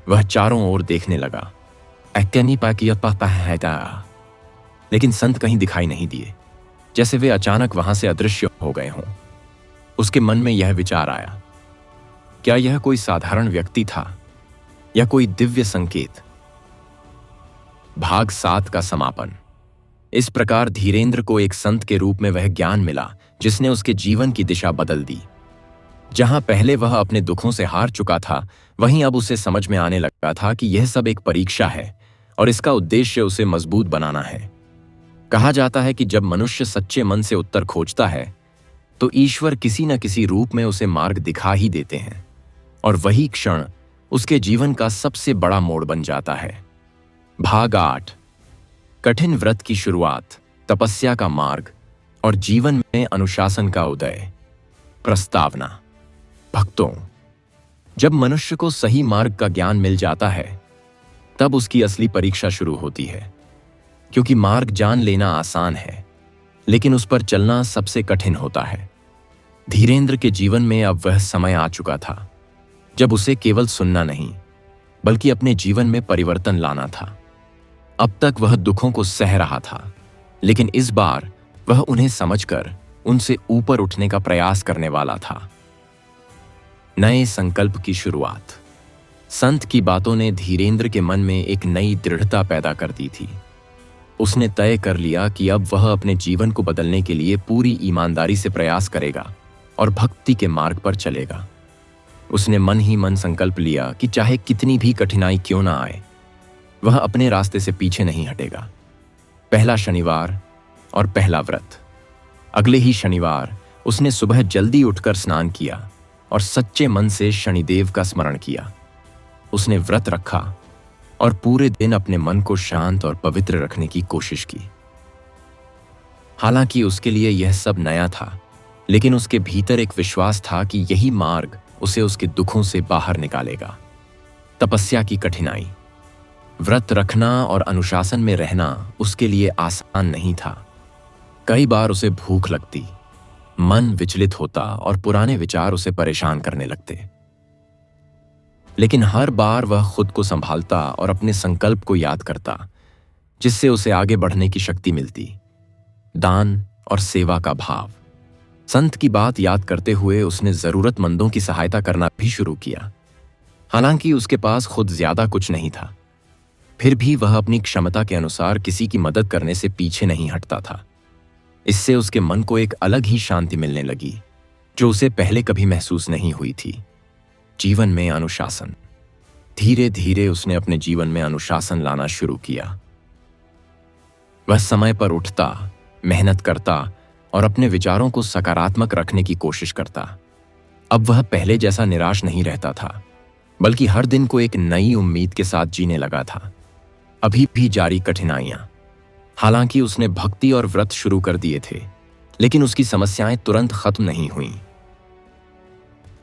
वह चारों ओर देखने लगा, लेकिन संत कहीं दिखाई नहीं दिए, जैसे वे अचानक वहां से अदृश्य हो गए हों। उसके मन में यह विचार आया, क्या यह कोई साधारण व्यक्ति था या कोई दिव्य संकेत। भाग 7 का समापन। इस प्रकार धीरेंद्र को एक संत के रूप में वह ज्ञान मिला जिसने उसके जीवन की दिशा बदल दी। जहां पहले वह अपने दुखों से हार चुका था, वहीं अब उसे समझ में आने लगा था कि यह सब एक परीक्षा है और इसका उद्देश्य उसे मजबूत बनाना है। कहा जाता है कि जब मनुष्य सच्चे मन से उत्तर खोजता है तो ईश्वर किसी न किसी रूप में उसे मार्ग दिखा ही देते हैं और वही क्षण उसके जीवन का सबसे बड़ा मोड़ बन जाता है। भाग 8। कठिन व्रत की शुरुआत, तपस्या का मार्ग और जीवन में अनुशासन का उदय। प्रस्तावना। भक्तों, जब मनुष्य को सही मार्ग का ज्ञान मिल जाता है तब उसकी असली परीक्षा शुरू होती है, क्योंकि मार्ग जान लेना आसान है लेकिन उस पर चलना सबसे कठिन होता है। धीरेंद्र के जीवन में अब वह समय आ चुका था जब उसे केवल सुनना नहीं बल्कि अपने जीवन में परिवर्तन लाना था। अब तक वह दुखों को सह रहा था, लेकिन इस बार वह उन्हें समझकर उनसे ऊपर उठने का प्रयास करने वाला था। नए संकल्प की शुरुआत। संत की बातों ने धीरेंद्र के मन में एक नई दृढ़ता पैदा कर दी थी। उसने तय कर लिया कि अब वह अपने जीवन को बदलने के लिए पूरी ईमानदारी से प्रयास करेगा और भक्ति के मार्ग पर चलेगा। उसने मन ही मन संकल्प लिया कि चाहे कितनी भी कठिनाई क्यों ना आए, वह अपने रास्ते से पीछे नहीं हटेगा। पहला शनिवार और पहला व्रत। अगले ही शनिवार उसने सुबह जल्दी उठकर स्नान किया और सच्चे मन से शनिदेव का स्मरण किया। उसने व्रत रखा और पूरे दिन अपने मन को शांत और पवित्र रखने की कोशिश की। हालांकि उसके लिए यह सब नया था, लेकिन उसके भीतर एक विश्वास था कि यही मार्ग उसे उसके दुखों से बाहर निकालेगा। तपस्या की कठिनाई। व्रत रखना और अनुशासन में रहना उसके लिए आसान नहीं था। कई बार उसे भूख लगती, मन विचलित होता और पुराने विचार उसे परेशान करने लगते। लेकिन हर बार वह खुद को संभालता और अपने संकल्प को याद करता, जिससे उसे आगे बढ़ने की शक्ति मिलती। दान और सेवा का भाव। संत की बात याद करते हुए उसने जरूरतमंदों की सहायता करना भी शुरू किया। हालांकि उसके पास खुद ज्यादा कुछ नहीं था, फिर भी वह अपनी क्षमता के अनुसार किसी की मदद करने से पीछे नहीं हटता था। इससे उसके मन को एक अलग ही शांति मिलने लगी, जो उसे पहले कभी महसूस नहीं हुई थी। जीवन में अनुशासन। धीरे धीरे उसने अपने जीवन में अनुशासन लाना शुरू किया। वह समय पर उठता, मेहनत करता और अपने विचारों को सकारात्मक रखने की कोशिश करता। अब वह पहले जैसा निराश नहीं रहता था, बल्कि हर दिन को एक नई उम्मीद के साथ जीने लगा था। अभी भी जारी कठिनाइयां। हालांकि उसने भक्ति और व्रत शुरू कर दिए थे, लेकिन उसकी समस्याएं तुरंत खत्म नहीं हुईं।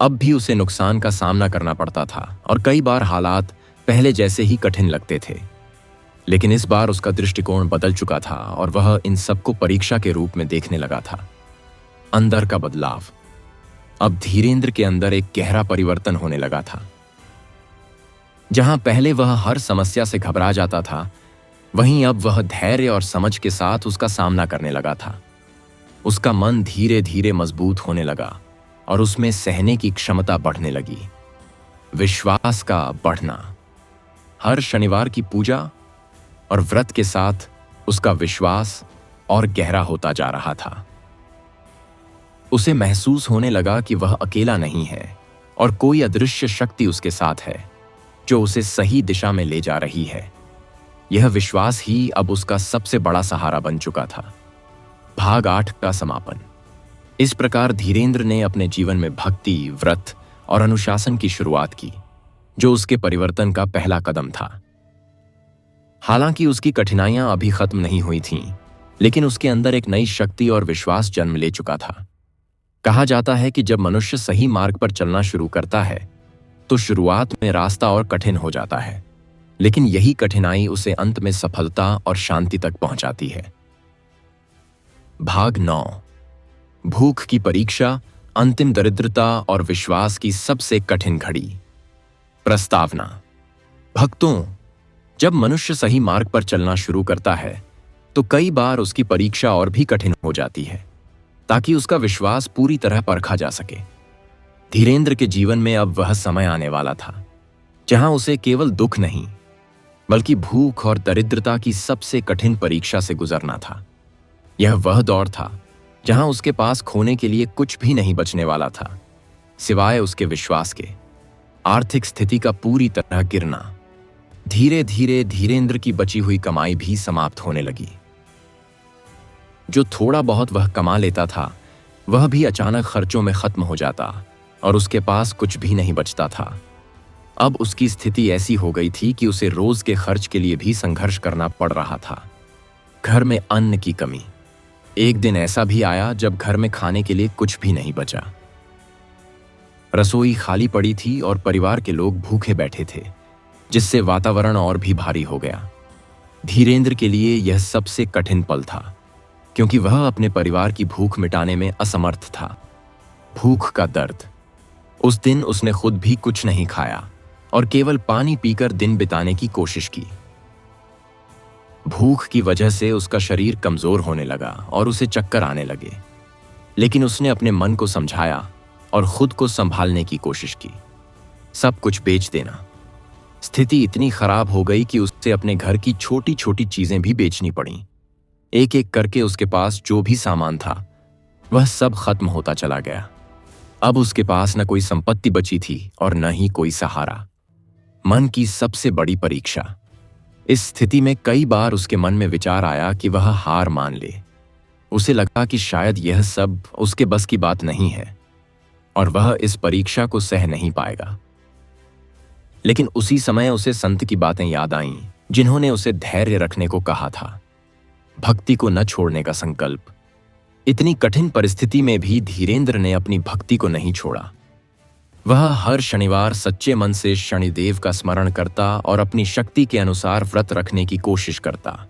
अब भी उसे नुकसान का सामना करना पड़ता था और कई बार हालात पहले जैसे ही कठिन लगते थे। लेकिन इस बार उसका दृष्टिकोण बदल चुका था और वह इन सबको परीक्षा के रूप में देखने लगा था। अंदर का बदलाव। अब धीरेंद्र के अंदर एक गहरा परिवर्तन होने लगा था। जहां पहले वह हर समस्या से घबरा जाता था, वहीं अब वह धैर्य और समझ के साथ उसका सामना करने लगा था। उसका मन धीरे धीरे मजबूत होने लगा और उसमें सहने की क्षमता बढ़ने लगी। विश्वास का बढ़ना। हर शनिवार की पूजा और व्रत के साथ उसका विश्वास और गहरा होता जा रहा था। उसे महसूस होने लगा कि वह अकेला नहीं है और कोई अदृश्य शक्ति उसके साथ है, जो उसे सही दिशा में ले जा रही है। यह विश्वास ही अब उसका सबसे बड़ा सहारा बन चुका था। भाग 8 का समापन। इस प्रकार धीरेंद्र ने अपने जीवन में भक्ति, व्रत और अनुशासन की शुरुआत की, जो उसके परिवर्तन का पहला कदम था। हालांकि उसकी कठिनाइयां अभी खत्म नहीं हुई थीं, लेकिन उसके अंदर एक नई शक्ति और विश्वास जन्म ले चुका था। कहा जाता है कि जब मनुष्य सही मार्ग पर चलना शुरू करता है, तो शुरुआत में रास्ता और कठिन हो जाता है, लेकिन यही कठिनाई उसे अंत में सफलता और शांति तक पहुंचाती है। भाग 9। भूख की परीक्षा, अंतिम दरिद्रता और विश्वास की सबसे कठिन घड़ी। प्रस्तावना। भक्तों, जब मनुष्य सही मार्ग पर चलना शुरू करता है, तो कई बार उसकी परीक्षा और भी कठिन हो जाती है, ताकि उसका विश्वास पूरी तरह परखा जा सके। धीरेंद्र के जीवन में अब वह समय आने वाला था, जहां उसे केवल दुख नहीं, बल्कि भूख और दरिद्रता की सबसे कठिन परीक्षा से गुजरना था। यह वह दौर था जहां उसके पास खोने के लिए कुछ भी नहीं बचने वाला था, सिवाय उसके विश्वास के। आर्थिक स्थिति का पूरी तरह गिरना। धीरे धीरे धीरेंद्र की बची हुई कमाई भी समाप्त होने लगी। जो थोड़ा बहुत वह कमा लेता था, वह भी अचानक खर्चों में खत्म हो जाता और उसके पास कुछ भी नहीं बचता था। अब उसकी स्थिति ऐसी हो गई थी कि उसे रोज के खर्च के लिए भी संघर्ष करना पड़ रहा था। घर में अन्न की कमी। एक दिन ऐसा भी आया जब घर में खाने के लिए कुछ भी नहीं बचा। रसोई खाली पड़ी थी और परिवार के लोग भूखे बैठे थे, जिससे वातावरण और भी भारी हो गया। धीरेंद्र के लिए यह सबसे कठिन पल था, क्योंकि वह अपने परिवार की भूख मिटाने में असमर्थ था। भूख का दर्द। उस दिन उसने खुद भी कुछ नहीं खाया और केवल पानी पीकर दिन बिताने की कोशिश की। भूख की वजह से उसका शरीर कमजोर होने लगा और उसे चक्कर आने लगे, लेकिन उसने अपने मन को समझाया और खुद को संभालने की कोशिश की। सब कुछ बेच देना। स्थिति इतनी खराब हो गई कि उसे अपने घर की छोटी छोटी चीजें भी बेचनी पड़ी। एक एक करके उसके पास जो भी सामान था, वह सब खत्म होता चला गया। अब उसके पास न कोई संपत्ति बची थी और न ही कोई सहारा। मन की सबसे बड़ी परीक्षा। इस स्थिति में कई बार उसके मन में विचार आया कि वह हार मान ले। उसे लगा कि शायद यह सब उसके बस की बात नहीं है और वह इस परीक्षा को सह नहीं पाएगा। लेकिन उसी समय उसे संत की बातें याद आईं, जिन्होंने उसे धैर्य रखने को कहा था, भक्ति को न छोड़ने का संकल्प। इतनी कठिन परिस्थिति में भी धीरेंद्र ने अपनी भक्ति को नहीं छोड़ा। वह हर शनिवार सच्चे मन से शनिदेव का स्मरण करता और अपनी शक्ति के अनुसार व्रत रखने की कोशिश करता।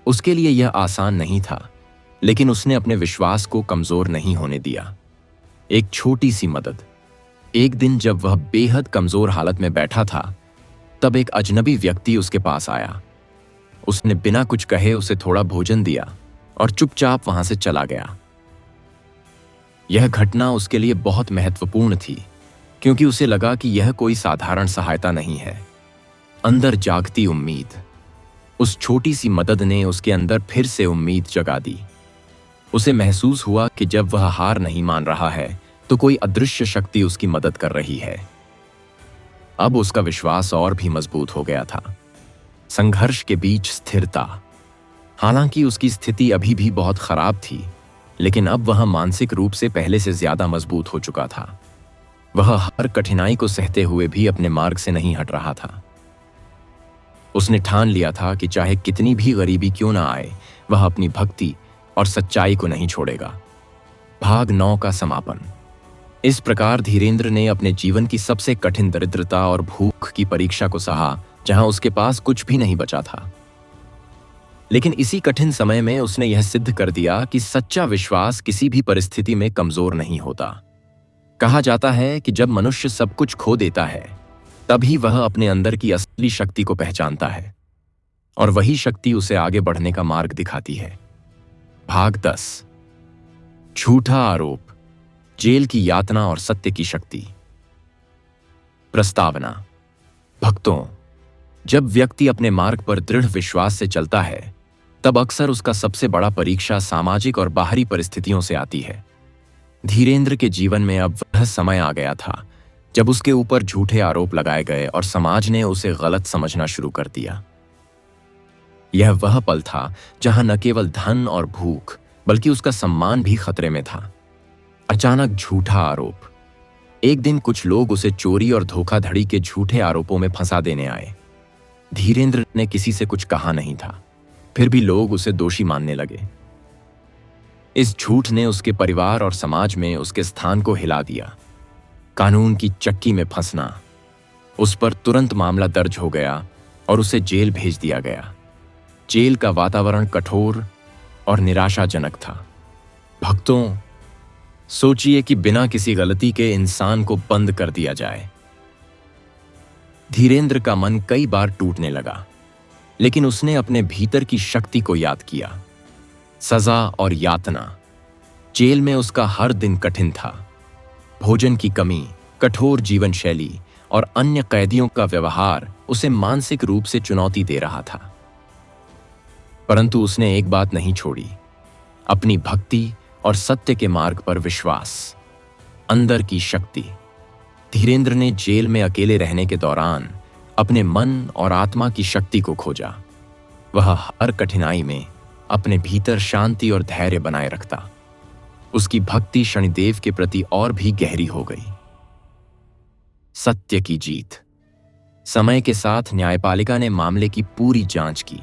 उसके लिए यह आसान नहीं था, लेकिन उसने अपने विश्वास को कमजोर नहीं होने दिया। एक छोटी सी मदद। एक दिन जब वह बेहद कमजोर हालत में बैठा था, तब एक अजनबी व्यक्ति उसके पास आया। उसने बिना कुछ कहे उसे थोड़ा भोजन दिया और चुपचाप वहां से चला गया। यह घटना उसके लिए बहुत महत्वपूर्ण थी, क्योंकि उसे लगा कि यह कोई साधारण सहायता नहीं है। अंदर जागती उम्मीद। उस छोटी सी मदद ने उसके अंदर फिर से उम्मीद जगा दी। उसे महसूस हुआ कि जब वह हार नहीं मान रहा है, तो कोई अदृश्य शक्ति उसकी मदद कर रही है। अब उसका विश्वास और भी मजबूत हो गया था। संघर्ष के बीच स्थिरता। हालांकि उसकी स्थिति अभी भी बहुत खराब थी, लेकिन अब वह मानसिक रूप से पहले से ज्यादा मजबूत हो चुका था। वह हर कठिनाई को सहते हुए भी अपने मार्ग से नहीं हट रहा था। उसने ठान लिया था कि चाहे कितनी भी गरीबी क्यों ना आए, वह अपनी भक्ति और सच्चाई को नहीं छोड़ेगा। भाग 9 का समापन। इस प्रकार धीरेंद्र ने अपने जीवन की सबसे कठिन दरिद्रता और भूख की परीक्षा को सहा, जहां उसके पास कुछ भी नहीं बचा था। लेकिन इसी कठिन समय में उसने यह सिद्ध कर दिया कि सच्चा विश्वास किसी भी परिस्थिति में कमजोर नहीं होता। कहा जाता है कि जब मनुष्य सब कुछ खो देता है, तभी वह अपने अंदर की असली शक्ति को पहचानता है, और वही शक्ति उसे आगे बढ़ने का मार्ग दिखाती है। भाग 10। झूठा आरोप, जेल की यातना और सत्य की शक्ति। प्रस्तावना। भक्तों, जब व्यक्ति अपने मार्ग पर दृढ़ विश्वास से चलता है, तब अक्सर उसका सबसे बड़ा परीक्षा सामाजिक और बाहरी परिस्थितियों से आती है। धीरेंद्र के जीवन में अब वह समय आ गया था जब उसके ऊपर झूठे आरोप लगाए गए और समाज ने उसे गलत समझना शुरू कर दिया। यह वह पल था जहां न केवल धन और भूख, बल्कि उसका सम्मान भी खतरे में था। अचानक झूठा आरोप। एक दिन कुछ लोग उसे चोरी और धोखाधड़ी के झूठे आरोपों में फंसा देने आए। धीरेंद्र ने किसी से कुछ कहा नहीं था, फिर भी लोग उसे दोषी मानने लगे। इस झूठ ने उसके परिवार और समाज में उसके स्थान को हिला दिया। कानून की चक्की में फंसना। उस पर तुरंत मामला दर्ज हो गया और उसे जेल भेज दिया गया। जेल का वातावरण कठोर और निराशाजनक था। भक्तों, सोचिए कि बिना किसी गलती के इंसान को बंद कर दिया जाए। धीरेंद्र का मन कई बार टूटने लगा, लेकिन उसने अपने भीतर की शक्ति को याद किया। सजा और यातना। जेल में उसका हर दिन कठिन था। भोजन की कमी, कठोर जीवन शैली और अन्य कैदियों का व्यवहार उसे मानसिक रूप से चुनौती दे रहा था। परंतु उसने एक बात नहीं छोड़ी, अपनी भक्ति और सत्य के मार्ग पर विश्वास। अंदर की शक्ति। धीरेंद्र ने जेल में अकेले रहने के दौरान अपने मन और आत्मा की शक्ति को खोजा। वह हर कठिनाई में अपने भीतर शांति और धैर्य बनाए रखता। उसकी भक्ति शनिदेव के प्रति और भी गहरी हो गई। सत्य की जीत। समय के साथ न्यायपालिका ने मामले की पूरी जांच की।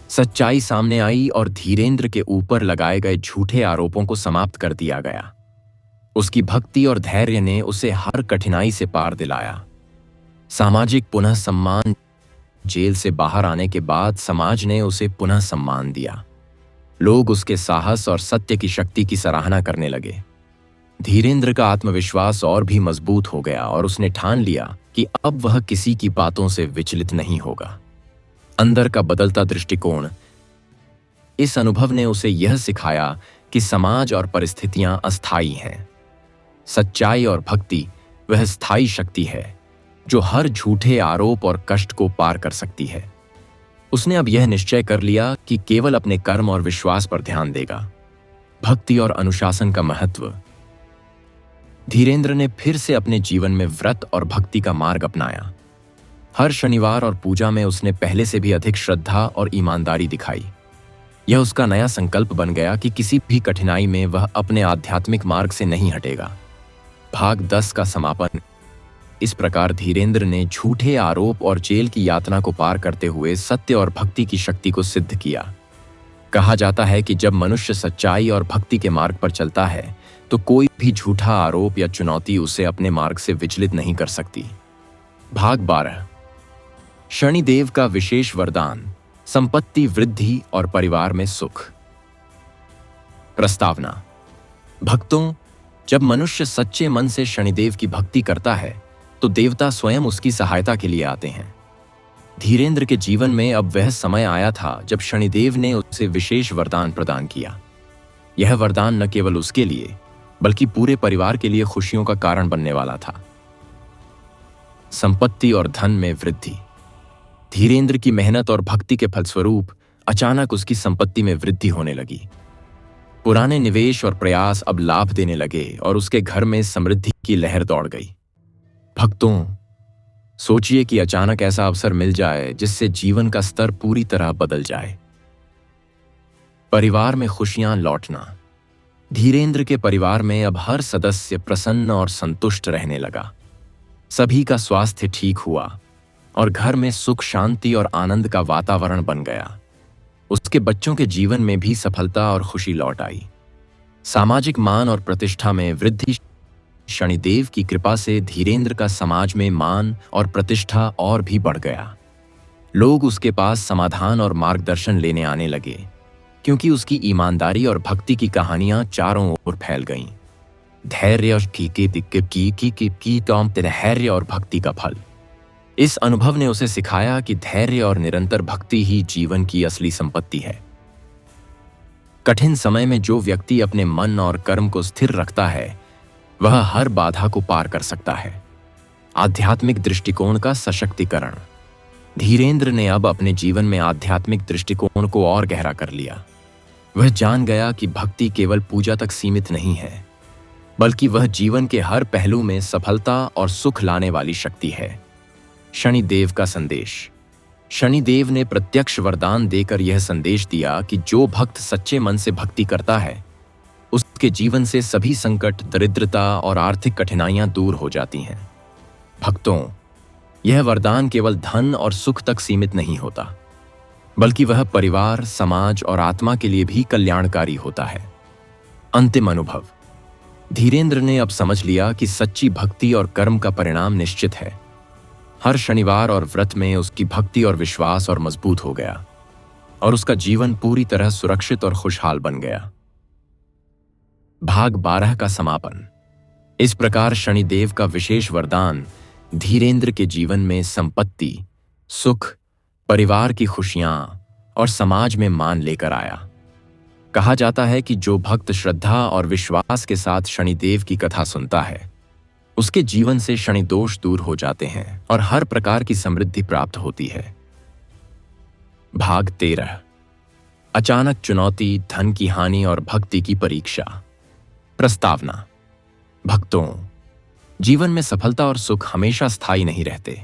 सच्चाई सामने आई और धीरेंद्र के ऊपर लगाए गए झूठे आरोपों को समाप्त कर दिया गया। उसकी भक्ति और धैर्य ने उसे हर कठिनाई से पार दिलाया। सामाजिक पुनः सम्मान। जेल से बाहर आने के बाद समाज ने उसे पुनः सम्मान दिया। लोग उसके साहस और सत्य की शक्ति की सराहना करने लगे। धीरेंद्र का आत्मविश्वास और भी मजबूत हो गया और उसने ठान लिया कि अब वह किसी की बातों से विचलित नहीं होगा। अंदर का बदलता दृष्टिकोण। इस अनुभव ने उसे यह सिखाया कि समाज और परिस्थितियां अस्थायी हैं। सच्चाई और भक्ति वह स्थायी शक्ति है जो हर झूठे आरोप और कष्ट को पार कर सकती है। उसने अब यह निश्चय कर लिया कि केवल अपने कर्म और विश्वास पर ध्यान देगा। भक्ति और अनुशासन का महत्व। धीरेंद्र ने फिर से अपने जीवन में व्रत और भक्ति का मार्ग अपनाया। हर शनिवार और पूजा में उसने पहले से भी अधिक श्रद्धा और ईमानदारी दिखाई। यह उसका नया संकल्प बन गया कि किसी भी कठिनाई में वह अपने आध्यात्मिक मार्ग से नहीं हटेगा। भाग 10 का समापन। इस प्रकार धीरेंद्र ने झूठे आरोप और जेल की यातना को पार करते हुए सत्य और भक्ति की शक्ति को सिद्ध किया। कहा जाता है कि जब मनुष्य सच्चाई और भक्ति के मार्ग पर चलता है, तो कोई भी झूठा आरोप या चुनौती उसे अपने मार्ग से विचलित नहीं कर सकती। भाग 12। शनिदेव का विशेष वरदान, संपत्ति वृद्धि और परिवार में सुख। प्रस्तावना। भक्तों, जब मनुष्य सच्चे मन से शनिदेव की भक्ति करता है तो देवता स्वयं उसकी सहायता के लिए आते हैं। धीरेंद्र के जीवन में अब वह समय आया था जब शनिदेव ने उसे विशेष वरदान प्रदान किया। यह वरदान न केवल उसके लिए बल्कि पूरे परिवार के लिए खुशियों का कारण बनने वाला था। संपत्ति और धन में वृद्धि। धीरेंद्र की मेहनत और भक्ति के फलस्वरूप अचानक उसकी संपत्ति में वृद्धि होने लगी। पुराने निवेश और प्रयास अब लाभ देने लगे और उसके घर में समृद्धि की लहर दौड़ गई। भक्तों, सोचिए कि अचानक ऐसा अवसर मिल जाए जिससे जीवन का स्तर पूरी तरह बदल जाए। परिवार में खुशियां लौटना। धीरेंद्र के परिवार में अब हर सदस्य प्रसन्न और संतुष्ट रहने लगा। सभी का स्वास्थ्य ठीक हुआ और घर में सुख, शांति और आनंद का वातावरण बन गया। उसके बच्चों के जीवन में भी सफलता और खुशी लौट आई। सामाजिक मान और प्रतिष्ठा में वृद्धि। शनिदेव की कृपा से धीरेंद्र का समाज में मान और प्रतिष्ठा और भी बढ़ गया। लोग उसके पास समाधान और मार्गदर्शन लेने आने लगे क्योंकि उसकी ईमानदारी और भक्ति की कहानियां चारों ओर फैल गईं। धैर्य और भक्ति का फल। इस अनुभव ने उसे सिखाया कि धैर्य और निरंतर भक्ति ही जीवन की असली संपत्ति है। कठिन समय में जो व्यक्ति अपने मन और कर्म को स्थिर रखता है वह हर बाधा को पार कर सकता है। आध्यात्मिक दृष्टिकोण का सशक्तिकरण। धीरेंद्र ने अब अपने जीवन में आध्यात्मिक दृष्टिकोण को और गहरा कर लिया। वह जान गया कि भक्ति केवल पूजा तक सीमित नहीं है, बल्कि वह जीवन के हर पहलू में सफलता और सुख लाने वाली शक्ति है। शनिदेव का संदेश। शनिदेव ने प्रत्यक्ष वरदान देकर यह संदेश दिया कि जो भक्त सच्चे मन से भक्ति करता है उसके जीवन से सभी संकट, दरिद्रता और आर्थिक कठिनाइयां दूर हो जाती हैं। भक्तों, यह वरदान केवल धन और सुख तक सीमित नहीं होता, बल्कि वह परिवार, समाज और आत्मा के लिए भी कल्याणकारी होता है। अंतिम अनुभव। धीरेंद्र ने अब समझ लिया कि सच्ची भक्ति और कर्म का परिणाम निश्चित है। हर शनिवार और व्रत में उसकी भक्ति और विश्वास और मजबूत हो गया और उसका जीवन पूरी तरह सुरक्षित और खुशहाल बन गया। भाग 12 का समापन। इस प्रकार शनिदेव का विशेष वरदान धीरेंद्र के जीवन में संपत्ति, सुख, परिवार की खुशियां और समाज में मान लेकर आया। कहा जाता है कि जो भक्त श्रद्धा और विश्वास के साथ शनिदेव की कथा सुनता है उसके जीवन से शनि दोष दूर हो जाते हैं और हर प्रकार की समृद्धि प्राप्त होती है। भाग 13। अचानक चुनौती, धन की हानि और भक्ति की परीक्षा। प्रस्तावना। भक्तों, जीवन में सफलता और सुख हमेशा स्थायी नहीं रहते।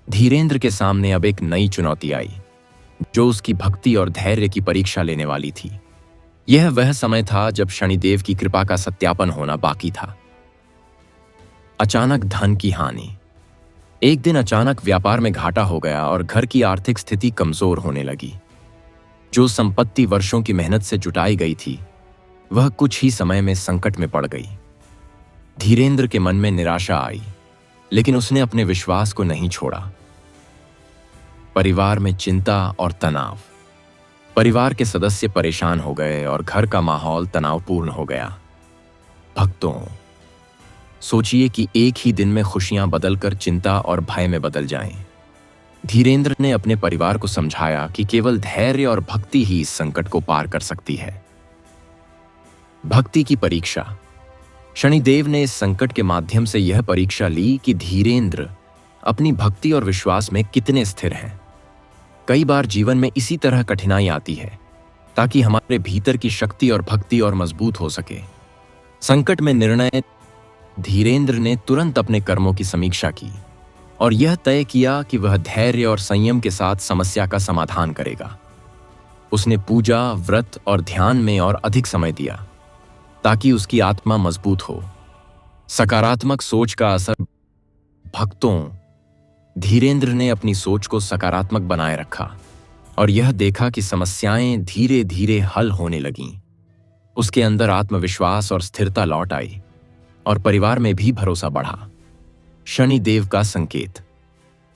धीरेंद्र के सामने अब एक नई चुनौती आई जो उसकी भक्ति और धैर्य की परीक्षा लेने वाली थी। यह वह समय था जब शनिदेव की कृपा का सत्यापन होना बाकी था। अचानक धन की हानि। एक दिन अचानक व्यापार में घाटा हो गया और घर की आर्थिक स्थिति कमजोर होने लगी। जो संपत्ति वर्षों की मेहनत से जुटाई गई थी वह कुछ ही समय में संकट में पड़ गई। धीरेंद्र के मन में निराशा आई, लेकिन उसने अपने विश्वास को नहीं छोड़ा। परिवार में चिंता और तनाव। परिवार के सदस्य परेशान हो गए और घर का माहौल तनावपूर्ण हो गया। भक्तों, सोचिए कि एक ही दिन में खुशियां बदलकर चिंता और भय में बदल जाएं। धीरेंद्र ने अपने परिवार को समझाया कि केवल धैर्य और भक्ति ही इस संकट को पार कर सकती है। भक्ति की परीक्षा। शनिदेव ने इस संकट के माध्यम से यह परीक्षा ली कि धीरेंद्र अपनी भक्ति और विश्वास में कितने स्थिर हैं। कई बार जीवन में इसी तरह कठिनाई आती है ताकि हमारे भीतर की शक्ति और भक्ति और मजबूत हो सके। संकट में निर्णय। धीरेंद्र ने तुरंत अपने कर्मों की समीक्षा की और यह तय किया कि वह धैर्य और संयम के साथ समस्या का समाधान करेगा। उसने पूजा, व्रत और ध्यान में और अधिक समय दिया ताकि उसकी आत्मा मजबूत हो। सकारात्मक सोच का असर। भक्तों, धीरेंद्र ने अपनी सोच को सकारात्मक बनाए रखा और यह देखा कि समस्याएं धीरे धीरे हल होने लगीं। उसके अंदर आत्मविश्वास और स्थिरता लौट आई और परिवार में भी भरोसा बढ़ा। शनिदेव का संकेत।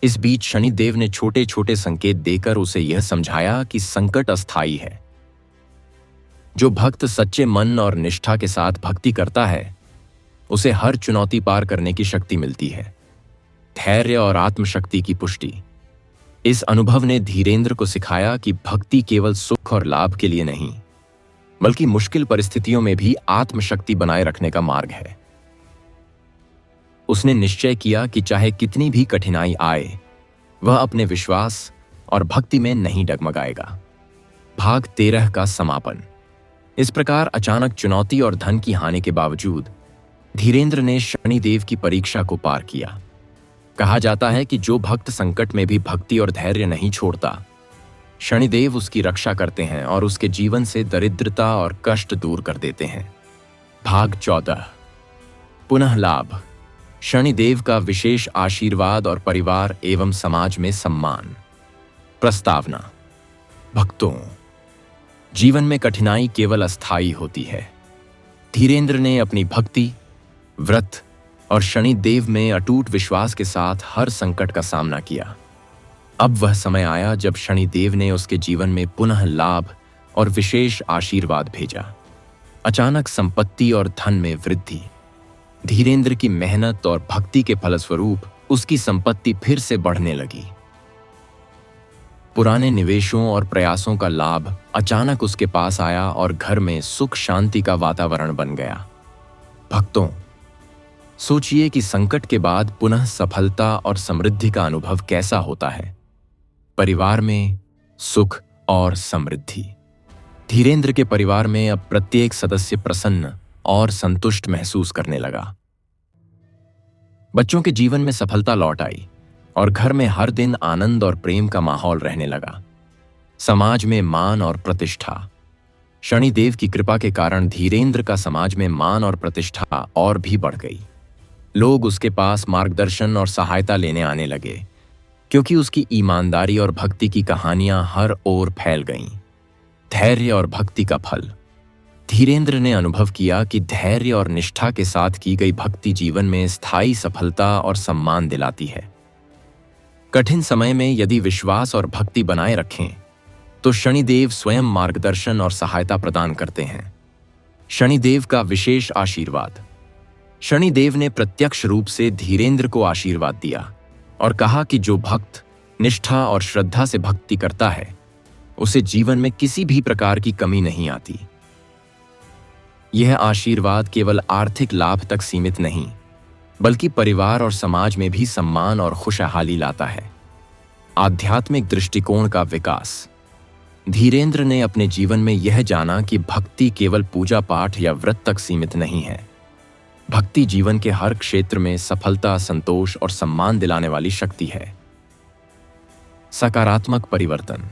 इस बीच शनिदेव ने छोटे छोटे संकेत देकर उसे यह समझाया कि संकट अस्थायी है। जो भक्त सच्चे मन और निष्ठा के साथ भक्ति करता है उसे हर चुनौती पार करने की शक्ति मिलती है। धैर्य और आत्मशक्ति की पुष्टि। इस अनुभव ने धीरेंद्र को सिखाया कि भक्ति केवल सुख और लाभ के लिए नहीं, बल्कि मुश्किल परिस्थितियों में भी आत्मशक्ति बनाए रखने का मार्ग है। उसने निश्चय किया कि चाहे कितनी भी कठिनाई आए, वह अपने विश्वास और भक्ति में नहीं डगमगाएगा। भाग 13 का समापन। इस प्रकार अचानक चुनौती और धन की हानि के बावजूद धीरेंद्र ने शनिदेव की परीक्षा को पार किया। कहा जाता है कि जो भक्त संकट में भी भक्ति और धैर्य नहीं छोड़ता, शनिदेव उसकी रक्षा करते हैं और उसके जीवन से दरिद्रता और कष्ट दूर कर देते हैं। भाग 14। पुनः लाभ। शनिदेव का विशेष आशीर्वाद और परिवार एवं समाज में सम्मान। प्रस्तावना। भक्तों, जीवन में कठिनाई केवल अस्थायी होती है। धीरेंद्र ने अपनी भक्ति, व्रत और शनिदेव में अटूट विश्वास के साथ हर संकट का सामना किया। अब वह समय आया जब शनिदेव ने उसके जीवन में पुनः लाभ और विशेष आशीर्वाद भेजा। अचानक संपत्ति और धन में वृद्धि। धीरेंद्र की मेहनत और भक्ति के फलस्वरूप उसकी संपत्ति फिर से बढ़ने लगी। पुराने निवेशों और प्रयासों का लाभ अचानक उसके पास आया और घर में सुख शांति का वातावरण बन गया। भक्तों, सोचिए कि संकट के बाद पुनः सफलता और समृद्धि का अनुभव कैसा होता है। परिवार में सुख और समृद्धि। धीरेंद्र के परिवार में अब प्रत्येक सदस्य प्रसन्न और संतुष्ट महसूस करने लगा। बच्चों के जीवन में सफलता लौट आई और घर में हर दिन आनंद और प्रेम का माहौल रहने लगा। समाज में मान और प्रतिष्ठा। शनिदेव की कृपा के कारण धीरेंद्र का समाज में मान और प्रतिष्ठा और भी बढ़ गई। लोग उसके पास मार्गदर्शन और सहायता लेने आने लगे, क्योंकि उसकी ईमानदारी और भक्ति की कहानियां हर ओर फैल गईं। धैर्य और भक्ति का फल। धीरेंद्र ने अनुभव किया कि धैर्य और निष्ठा के साथ की गई भक्ति जीवन में स्थायी सफलता और सम्मान दिलाती है। कठिन समय में यदि विश्वास और भक्ति बनाए रखें तो शनिदेव स्वयं मार्गदर्शन और सहायता प्रदान करते हैं। शनिदेव का विशेष आशीर्वाद। शनिदेव ने प्रत्यक्ष रूप से धीरेंद्र को आशीर्वाद दिया और कहा कि जो भक्त निष्ठा और श्रद्धा से भक्ति करता है उसे जीवन में किसी भी प्रकार की कमी नहीं आती। यह आशीर्वाद केवल आर्थिक लाभ तक सीमित नहीं, बल्कि परिवार और समाज में भी सम्मान और खुशहाली लाता है। आध्यात्मिक दृष्टिकोण का विकास। धीरेंद्र ने अपने जीवन में यह जाना कि भक्ति केवल पूजा पाठ या व्रत तक सीमित नहीं है। भक्ति जीवन के हर क्षेत्र में सफलता, संतोष और सम्मान दिलाने वाली शक्ति है। सकारात्मक परिवर्तन।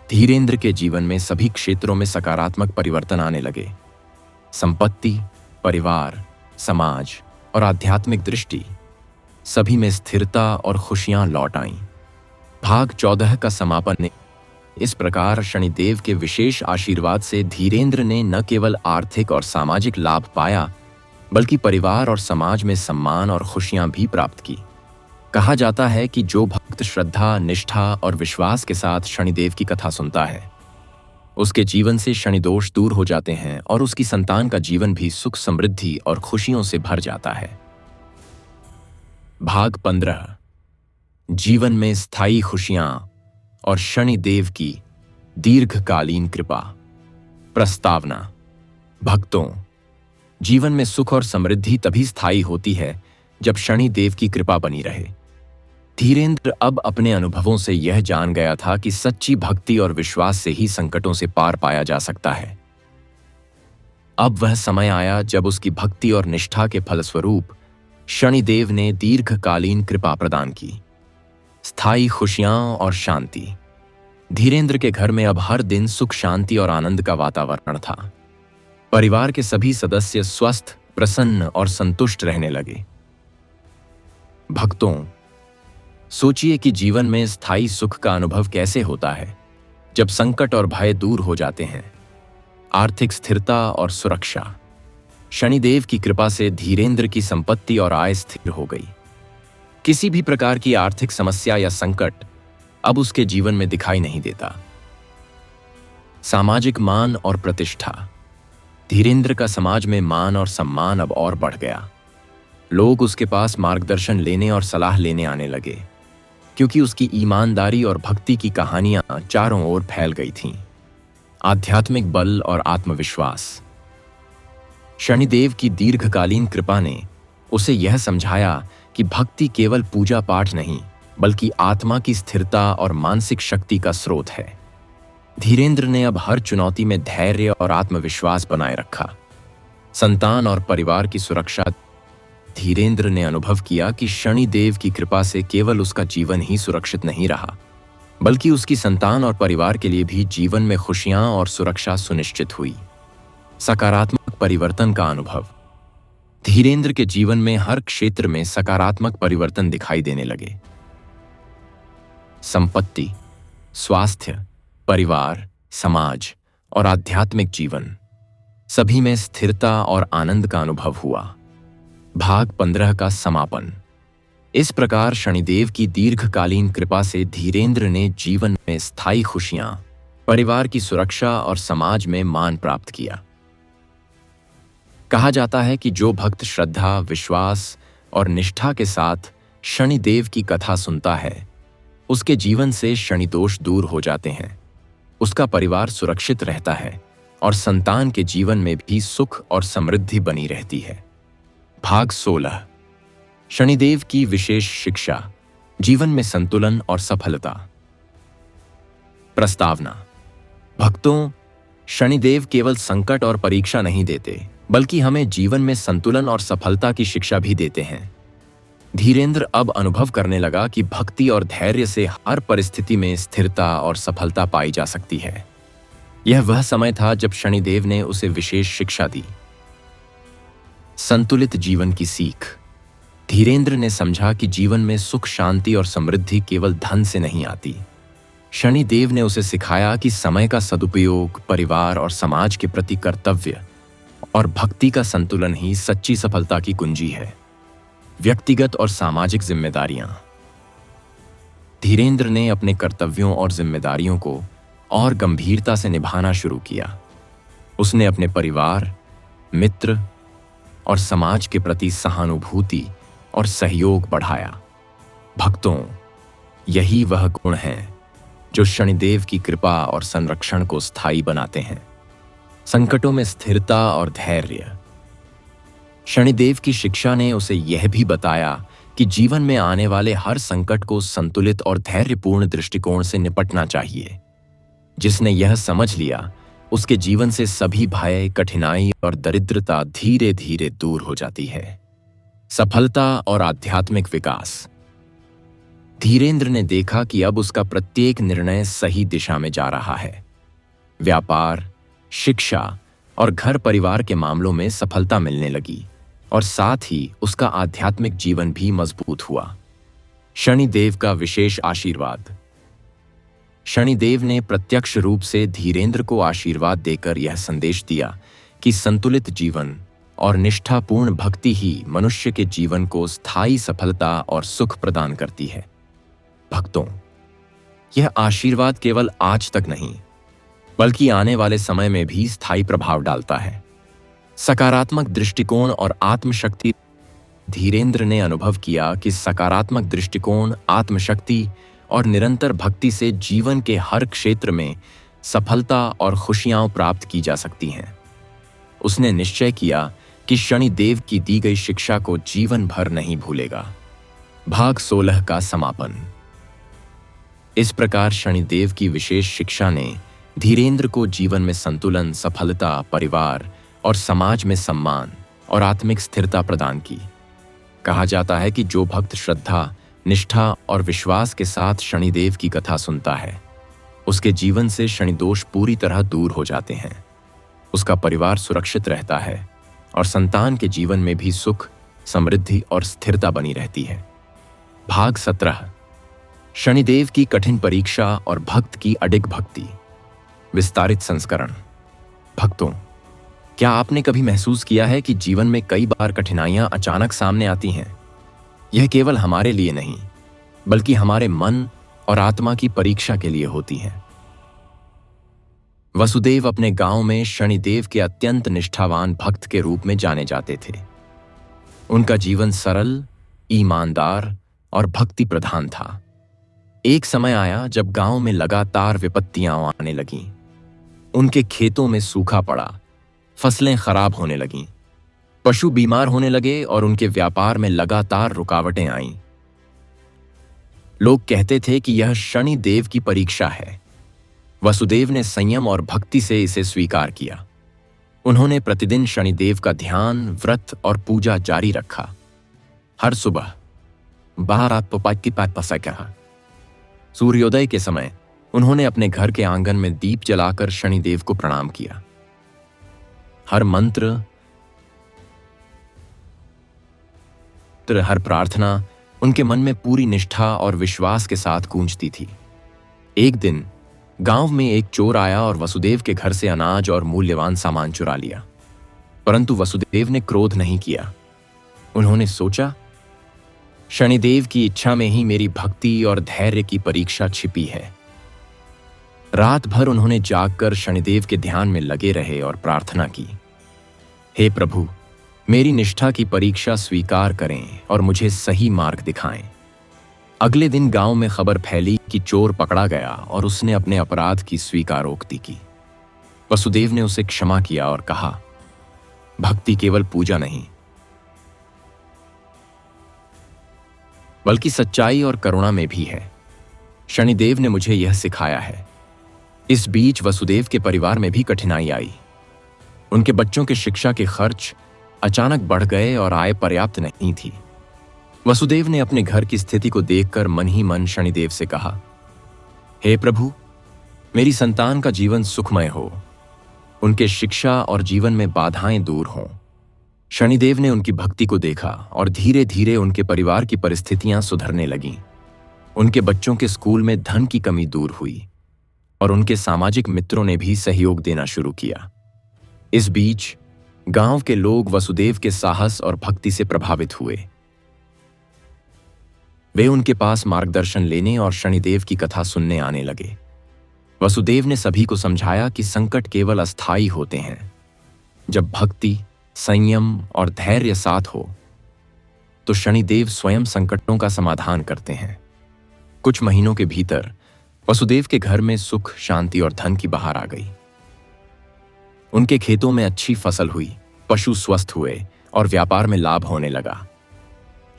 धीरेंद्र के जीवन में सभी क्षेत्रों में सकारात्मक परिवर्तन आने लगे। संपत्ति, परिवार, समाज और आध्यात्मिक दृष्टि, सभी में स्थिरता और खुशियां लौट आईं। भाग 14 का समापन। इस प्रकार शनिदेव के विशेष आशीर्वाद से धीरेंद्र ने न केवल आर्थिक और सामाजिक लाभ पाया, बल्कि परिवार और समाज में सम्मान और खुशियां भी प्राप्त की। कहा जाता है कि जो भक्त श्रद्धा, निष्ठा और विश्वास के साथ शनिदेव की कथा सुनता है, उसके जीवन से शनिदोष दूर हो जाते हैं और उसकी संतान का जीवन भी सुख, समृद्धि और खुशियों से भर जाता है। भाग 15। जीवन में स्थायी खुशियां और शनिदेव की दीर्घकालीन कृपा। प्रस्तावना। भक्तों, जीवन में सुख और समृद्धि तभी स्थायी होती है जब शनिदेव की कृपा बनी रहे। धीरेंद्र अब अपने अनुभवों से यह जान गया था कि सच्ची भक्ति और विश्वास से ही संकटों से पार पाया जा सकता है। अब वह समय आया जब उसकी भक्ति और निष्ठा के फलस्वरूप शनिदेव ने दीर्घकालीन कृपा प्रदान की। स्थायी खुशियां और शांति। धीरेंद्र के घर में अब हर दिन सुख, शांति और आनंद का वातावरण था। परिवार के सभी सदस्य स्वस्थ, प्रसन्न और संतुष्ट रहने लगे। भक्तों, सोचिए कि जीवन में स्थायी सुख का अनुभव कैसे होता है जब संकट और भय दूर हो जाते हैं। आर्थिक स्थिरता और सुरक्षा। शनिदेव की कृपा से धीरेंद्र की संपत्ति और आय स्थिर हो गई। किसी भी प्रकार की आर्थिक समस्या या संकट अब उसके जीवन में दिखाई नहीं देता। सामाजिक मान और प्रतिष्ठा। धीरेंद्र का समाज में मान और सम्मान अब और बढ़ गया। लोग उसके पास मार्गदर्शन लेने और सलाह लेने आने लगे, क्योंकि उसकी ईमानदारी और भक्ति की कहानियां चारों ओर फैल गई थीं। आध्यात्मिक बल और आत्मविश्वास। शनिदेव की दीर्घकालीन कृपा ने उसे यह समझाया कि भक्ति केवल पूजा पाठ नहीं, बल्कि आत्मा की स्थिरता और मानसिक शक्ति का स्रोत है। धीरेंद्र ने अब हर चुनौती में धैर्य और आत्मविश्वास बनाए रखा। संतान और परिवार की सुरक्षा। धीरेंद्र ने अनुभव किया कि शनिदेव की कृपा से केवल उसका जीवन ही सुरक्षित नहीं रहा, बल्कि उसकी संतान और परिवार के लिए भी जीवन में खुशियां और सुरक्षा सुनिश्चित हुई। सकारात्मक परिवर्तन का अनुभव। धीरेंद्र के जीवन में हर क्षेत्र में सकारात्मक परिवर्तन दिखाई देने लगे। संपत्ति, स्वास्थ्य, परिवार, समाज और आध्यात्मिक जीवन, सभी में स्थिरता और आनंद का अनुभव हुआ। भाग 15 का समापन। इस प्रकार शनिदेव की दीर्घकालीन कृपा से धीरेंद्र ने जीवन में स्थायी खुशियां, परिवार की सुरक्षा और समाज में मान प्राप्त किया। कहा जाता है कि जो भक्त श्रद्धा, विश्वास और निष्ठा के साथ शनिदेव की कथा सुनता है, उसके जीवन से शनिदोष दूर हो जाते हैं, उसका परिवार सुरक्षित रहता है और संतान के जीवन में भी सुख और समृद्धि बनी रहती है। भाग 16। शनिदेव की विशेष शिक्षा, जीवन में संतुलन और सफलता। प्रस्तावना। भक्तों, शनिदेव केवल संकट और परीक्षा नहीं देते, बल्कि हमें जीवन में संतुलन और सफलता की शिक्षा भी देते हैं। धीरेंद्र अब अनुभव करने लगा कि भक्ति और धैर्य से हर परिस्थिति में स्थिरता और सफलता पाई जा सकती है। यह वह समय था जब शनिदेव ने उसे विशेष शिक्षा दी। संतुलित जीवन की सीख। धीरेंद्र ने समझा कि जीवन में सुख, शांति और समृद्धि केवल धन से नहीं आती। शनिदेव ने उसे सिखाया कि समय का सदुपयोग, परिवार और समाज के प्रति कर्तव्य और भक्ति का संतुलन ही सच्ची सफलता की कुंजी है। व्यक्तिगत और सामाजिक जिम्मेदारियां। धीरेंद्र ने अपने कर्तव्यों और जिम्मेदारियों को और गंभीरता से निभाना शुरू किया। उसने अपने परिवार, मित्र और समाज के प्रति सहानुभूति और सहयोग बढ़ाया। भक्तों, यही वह गुण हैं जो शनिदेव की कृपा और संरक्षण को स्थायी बनाते हैं। संकटों में स्थिरता और धैर्य। शनिदेव की शिक्षा ने उसे यह भी बताया कि जीवन में आने वाले हर संकट को संतुलित और धैर्यपूर्ण दृष्टिकोण से निपटना चाहिए। जिसने यह समझ लिया, उसके जीवन से सभी भय, कठिनाई और दरिद्रता धीरे धीरे दूर हो जाती है। सफलता और आध्यात्मिक विकास। धीरेंद्र ने देखा कि अब उसका प्रत्येक निर्णय सही दिशा में जा रहा है। व्यापार, शिक्षा और घर परिवार के मामलों में सफलता मिलने लगी और साथ ही उसका आध्यात्मिक जीवन भी मजबूत हुआ। शनिदेव का विशेष आशीर्वाद। शनिदेव ने प्रत्यक्ष रूप से धीरेंद्र को आशीर्वाद देकर यह संदेश दिया कि संतुलित जीवन और निष्ठापूर्ण भक्ति ही मनुष्य के जीवन को स्थायी सफलता और सुख प्रदान करती है। भक्तों, यह आशीर्वाद केवल आज तक नहीं, बल्कि आने वाले समय में भी स्थायी प्रभाव डालता है। सकारात्मक दृष्टिकोण और आत्मशक्ति। धीरेंद्र ने अनुभव किया कि सकारात्मक दृष्टिकोण, आत्मशक्ति और निरंतर भक्ति से जीवन के हर क्षेत्र में सफलता और खुशियां प्राप्त की जा सकती हैं। उसने निश्चय किया कि शनिदेव की दी गई शिक्षा को जीवन भर नहीं भूलेगा। भाग 16 का समापन। इस प्रकार शनिदेव की विशेष शिक्षा ने धीरेंद्र को जीवन में संतुलन, सफलता, परिवार और समाज में सम्मान और आत्मिक स्थिरता प्रदान की। कहा जाता है कि जो भक्त श्रद्धा, निष्ठा और विश्वास के साथ शनिदेव की कथा सुनता है, उसके जीवन से शनिदोष पूरी तरह दूर हो जाते हैं। उसका परिवार सुरक्षित रहता है और संतान के जीवन में भी सुख, समृद्धि और स्थिरता बनी रहती है। भाग 17। शनिदेव की कठिन परीक्षा और भक्त की अडिग भक्ति। विस्तारित संस्करण। भक्तों, क्या आपने कभी महसूस किया है कि जीवन में कई बार कठिनाइयां अचानक सामने आती हैं? यह केवल हमारे लिए नहीं, बल्कि हमारे मन और आत्मा की परीक्षा के लिए होती हैं। वसुदेव अपने गांव में शनिदेव के अत्यंत निष्ठावान भक्त के रूप में जाने जाते थे। उनका जीवन सरल, ईमानदार और भक्ति प्रधान था। एक समय आया जब गांव में लगातार विपत्तियां आने लगीं। उनके खेतों में सूखा पड़ा, फसलें खराब होने लगीं, पशु बीमार होने लगे और उनके व्यापार में लगातार रुकावटें आईं। लोग कहते थे कि यह शनि देव की परीक्षा है। वसुदेव ने संयम और भक्ति से इसे स्वीकार किया। उन्होंने प्रतिदिन शनिदेव का ध्यान, व्रत और पूजा जारी रखा। हर सुबह सूर्योदय के समय उन्होंने अपने घर के आंगन में दीप जलाकर शनिदेव को प्रणाम किया। हर मंत्र, हर प्रार्थना उनके मन में पूरी निष्ठा और विश्वास के साथ गूंजती थी। एक दिन गांव में एक चोर आया और वसुदेव के घर से अनाज और मूल्यवान सामान चुरा लिया। परंतु वसुदेव ने क्रोध नहीं किया। उन्होंने सोचा, शनिदेव की इच्छा में ही मेरी भक्ति और धैर्य की परीक्षा छिपी है। रात भर उन्होंने जागकर शनिदेव के ध्यान में लगे रहे और प्रार्थना की, हे प्रभु, मेरी निष्ठा की परीक्षा स्वीकार करें और मुझे सही मार्ग दिखाएं। अगले दिन गांव में खबर फैली कि चोर पकड़ा गया और उसने अपने अपराध की स्वीकारोक्ति की। वसुदेव ने उसे क्षमा किया और कहा, भक्ति केवल पूजा नहीं, बल्कि सच्चाई और करुणा में भी है। शनिदेव ने मुझे यह सिखाया है। इस बीच वसुदेव के परिवार में भी कठिनाई आई। उनके बच्चों के शिक्षा के खर्च अचानक बढ़ गए और आय पर्याप्त नहीं थी। वसुदेव ने अपने घर की स्थिति को देखकर मन ही मन शनिदेव से कहा, हे प्रभु, मेरी संतान का जीवन सुखमय हो, उनके शिक्षा और जीवन में बाधाएं दूर हों। शनिदेव ने उनकी भक्ति को देखा और धीरे धीरे उनके परिवार की परिस्थितियां सुधरने लगीं। उनके बच्चों के स्कूल में धन की कमी दूर हुई और उनके सामाजिक मित्रों ने भी सहयोग देना शुरू किया। इस बीच गांव के लोग वसुदेव के साहस और भक्ति से प्रभावित हुए। वे उनके पास मार्गदर्शन लेने और शनिदेव की कथा सुनने आने लगे। वसुदेव ने सभी को समझाया कि संकट केवल अस्थायी होते हैं। जब भक्ति, संयम और धैर्य साथ हो तो शनिदेव स्वयं संकटों का समाधान करते हैं। कुछ महीनों के भीतर वसुदेव के घर में सुख, शांति और धन की बहार आ गई। उनके खेतों में अच्छी फसल हुई, पशु स्वस्थ हुए और व्यापार में लाभ होने लगा।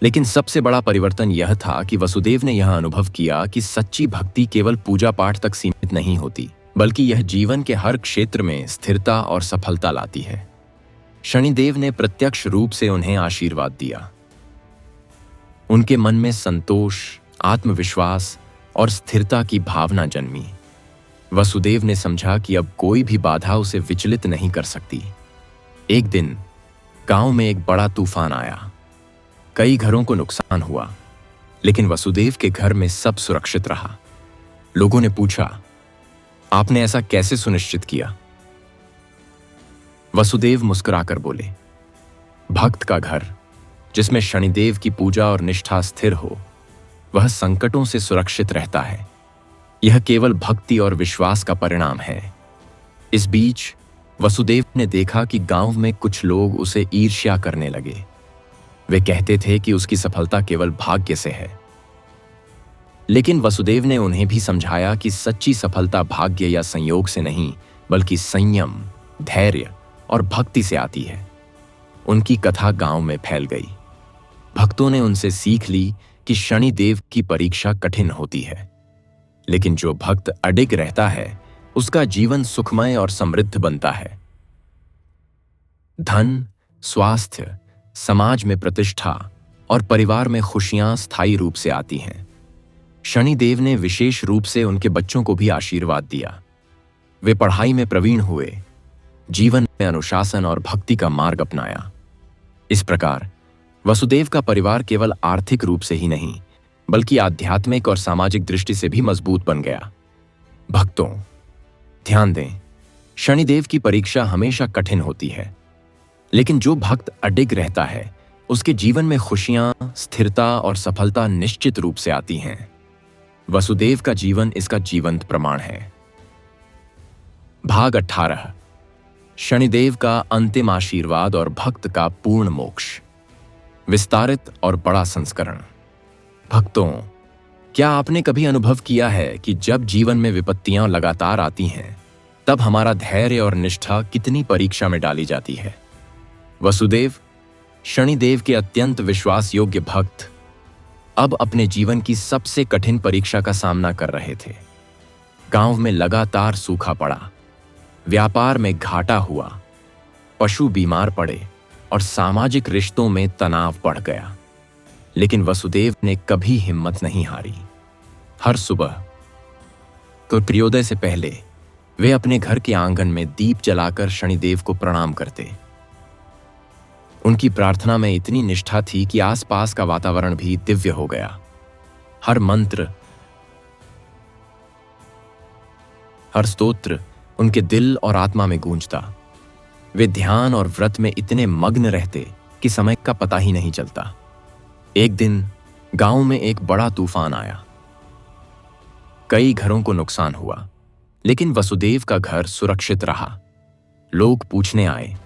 लेकिन सबसे बड़ा परिवर्तन यह था कि वसुदेव ने यह अनुभव किया कि सच्ची भक्ति केवल पूजा पाठ तक सीमित नहीं होती, बल्कि यह जीवन के हर क्षेत्र में स्थिरता और सफलता लाती है। शनिदेव ने प्रत्यक्ष रूप से उन्हें आशीर्वाद दिया। उनके मन में संतोष, आत्मविश्वास और स्थिरता की भावना जन्मी। वसुदेव ने समझा कि अब कोई भी बाधा उसे विचलित नहीं कर सकती। एक दिन गांव में एक बड़ा तूफान आया। कई घरों को नुकसान हुआ, लेकिन वसुदेव के घर में सब सुरक्षित रहा। लोगों ने पूछा, आपने ऐसा कैसे सुनिश्चित किया? वसुदेव मुस्कुराकर बोले, भक्त का घर, जिसमें शनिदेव की पूजा और निष्ठा स्थिर हो, वह संकटों से सुरक्षित रहता है। यह केवल भक्ति और विश्वास का परिणाम है। इस बीच वसुदेव ने देखा कि गांव में कुछ लोग उसे ईर्ष्या करने लगे। वे कहते थे कि उसकी सफलता केवल भाग्य से है। लेकिन वसुदेव ने उन्हें भी समझाया कि सच्ची सफलता भाग्य या संयोग से नहीं, बल्कि संयम, धैर्य और भक्ति से आती है। उनकी कथा गांव में फैल गई। भक्तों ने उनसे सीख ली कि शनिदेव की परीक्षा कठिन होती है, लेकिन जो भक्त अडिग रहता है उसका जीवन सुखमय और समृद्ध बनता है। धन, स्वास्थ्य, समाज में प्रतिष्ठा और परिवार में खुशियां स्थायी रूप से आती हैं। शनिदेव ने विशेष रूप से उनके बच्चों को भी आशीर्वाद दिया। वे पढ़ाई में प्रवीण हुए, जीवन में अनुशासन और भक्ति का मार्ग अपनाया। इस प्रकार वसुदेव का परिवार केवल आर्थिक रूप से ही नहीं, बल्कि आध्यात्मिक और सामाजिक दृष्टि से भी मजबूत बन गया। भक्तों, ध्यान दें, शनिदेव की परीक्षा हमेशा कठिन होती है, लेकिन जो भक्त अडिग रहता है उसके जीवन में खुशियां, स्थिरता और सफलता निश्चित रूप से आती हैं। वसुदेव का जीवन इसका जीवंत प्रमाण है। भाग 18। शनिदेव का अंतिम आशीर्वाद और भक्त का पूर्ण मोक्ष। विस्तारित और बड़ा संस्करण। भक्तों, क्या आपने कभी अनुभव किया है कि जब जीवन में विपत्तियां लगातार आती हैं, तब हमारा धैर्य और निष्ठा कितनी परीक्षा में डाली जाती है। वसुदेव, शनिदेव के अत्यंत विश्वास योग्य भक्त, अब अपने जीवन की सबसे कठिन परीक्षा का सामना कर रहे थे। गांव में लगातार सूखा पड़ा, व्यापार में घाटा हुआ, पशु बीमार पड़े और सामाजिक रिश्तों में तनाव बढ़ गया। लेकिन वसुदेव ने कभी हिम्मत नहीं हारी। हर सुबह तो सूर्योदय से पहले वे अपने घर के आंगन में दीप जलाकर शनिदेव को प्रणाम करते। उनकी प्रार्थना में इतनी निष्ठा थी कि आसपास का वातावरण भी दिव्य हो गया। हर मंत्र, हर स्तोत्र उनके दिल और आत्मा में गूंजता। वे ध्यान और व्रत में इतने मग्न रहते कि समय का पता ही नहीं चलता। एक दिन गांव में एक बड़ा तूफान आया। कई घरों को नुकसान हुआ, लेकिन वसुदेव का घर सुरक्षित रहा। लोग पूछने आए,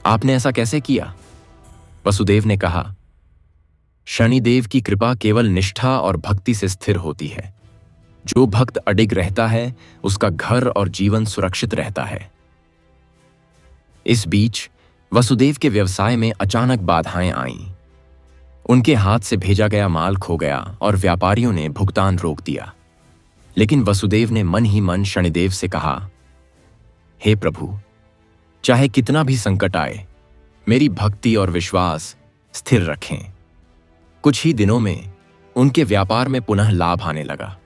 आपने ऐसा कैसे किया? वसुदेव ने कहा, शनिदेव की कृपा केवल निष्ठा और भक्ति से स्थिर होती है। जो भक्त अडिग रहता है उसका घर और जीवन सुरक्षित रहता है। इस बीच वसुदेव के व्यवसाय में अचानक बाधाएं आईं। उनके हाथ से भेजा गया माल खो गया और व्यापारियों ने भुगतान रोक दिया। लेकिन वसुदेव ने मन ही मन शनिदेव से कहा, हे प्रभु, चाहे कितना भी संकट आए, मेरी भक्ति और विश्वास स्थिर रखें। कुछ ही दिनों में उनके व्यापार में पुनः लाभ आने लगा।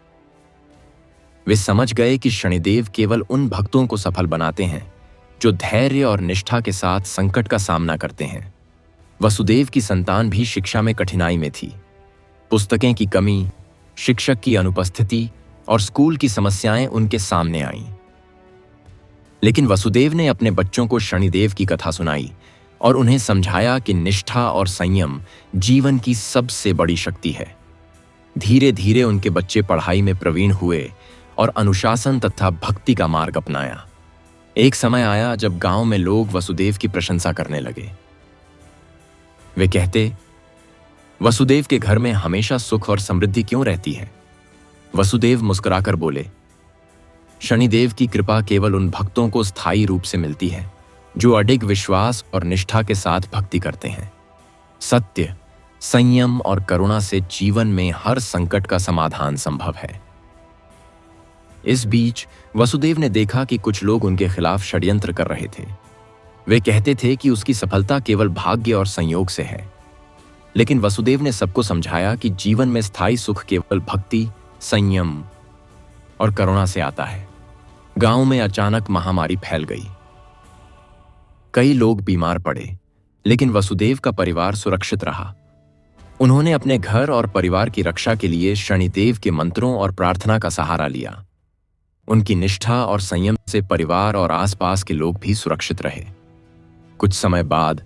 वे समझ गए कि शनिदेव केवल उन भक्तों को सफल बनाते हैं जो धैर्य और निष्ठा के साथ संकट का सामना करते हैं। वसुदेव की संतान भी शिक्षा में कठिनाई में थी। पुस्तकें की कमी, शिक्षक की अनुपस्थिति और स्कूल की समस्याएं उनके सामने आईं। लेकिन वसुदेव ने अपने बच्चों को शनिदेव की कथा सुनाई और उन्हें समझाया कि निष्ठा और संयम जीवन की सबसे बड़ी शक्ति है। धीरे धीरे उनके बच्चे पढ़ाई में प्रवीण हुए और अनुशासन तथा भक्ति का मार्ग अपनाया। एक समय आया जब गांव में लोग वसुदेव की प्रशंसा करने लगे। वे कहते, वसुदेव के घर में हमेशा सुख और समृद्धि क्यों रहती है? वसुदेव मुस्कुराकर बोले, शनिदेव की कृपा केवल उन भक्तों को स्थायी रूप से मिलती है जो अडिग विश्वास और निष्ठा के साथ भक्ति करते हैं। सत्य, संयम और करुणा से जीवन में हर संकट का समाधान संभव है। इस बीच वसुदेव ने देखा कि कुछ लोग उनके खिलाफ षड्यंत्र कर रहे थे। वे कहते थे कि उसकी सफलता केवल भाग्य और संयोग से है। लेकिन वसुदेव ने सबको समझाया कि जीवन में स्थायी सुख केवल भक्ति, संयम और करुणा से आता है। गांव में अचानक महामारी फैल गई। कई लोग बीमार पड़े, लेकिन वसुदेव का परिवार सुरक्षित रहा। उन्होंने अपने घर और परिवार की रक्षा के लिए शनिदेव के मंत्रों और प्रार्थना का सहारा लिया। उनकी निष्ठा और संयम से परिवार और आसपास के लोग भी सुरक्षित रहे। कुछ समय बाद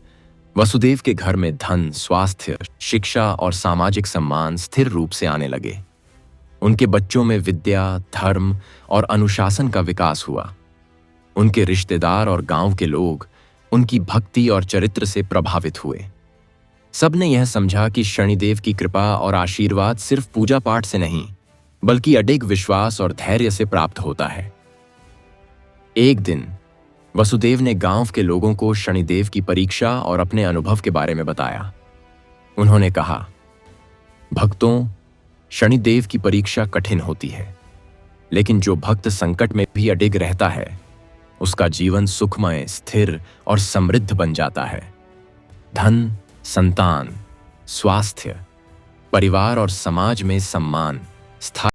वसुदेव के घर में धन, स्वास्थ्य, शिक्षा और सामाजिक सम्मान स्थिर रूप से आने लगे। उनके बच्चों में विद्या, धर्म और अनुशासन का विकास हुआ। उनके रिश्तेदार और गांव के लोग उनकी भक्ति और चरित्र से प्रभावित हुए। सबने यह समझा कि शनिदेव की कृपा और आशीर्वाद सिर्फ पूजा पाठ से नहीं, बल्कि अडिग विश्वास और धैर्य से प्राप्त होता है। एक दिन वसुदेव ने गांव के लोगों को शनिदेव की परीक्षा और अपने अनुभव के बारे में बताया। उन्होंने कहा, भक्तों, शनिदेव की परीक्षा कठिन होती है, लेकिन जो भक्त संकट में भी अडिग रहता है, उसका जीवन सुखमय, स्थिर और समृद्ध बन जाता है। धन, संतान, स्वास्थ्य, परिवार और समाज में सम्मान, स्थायी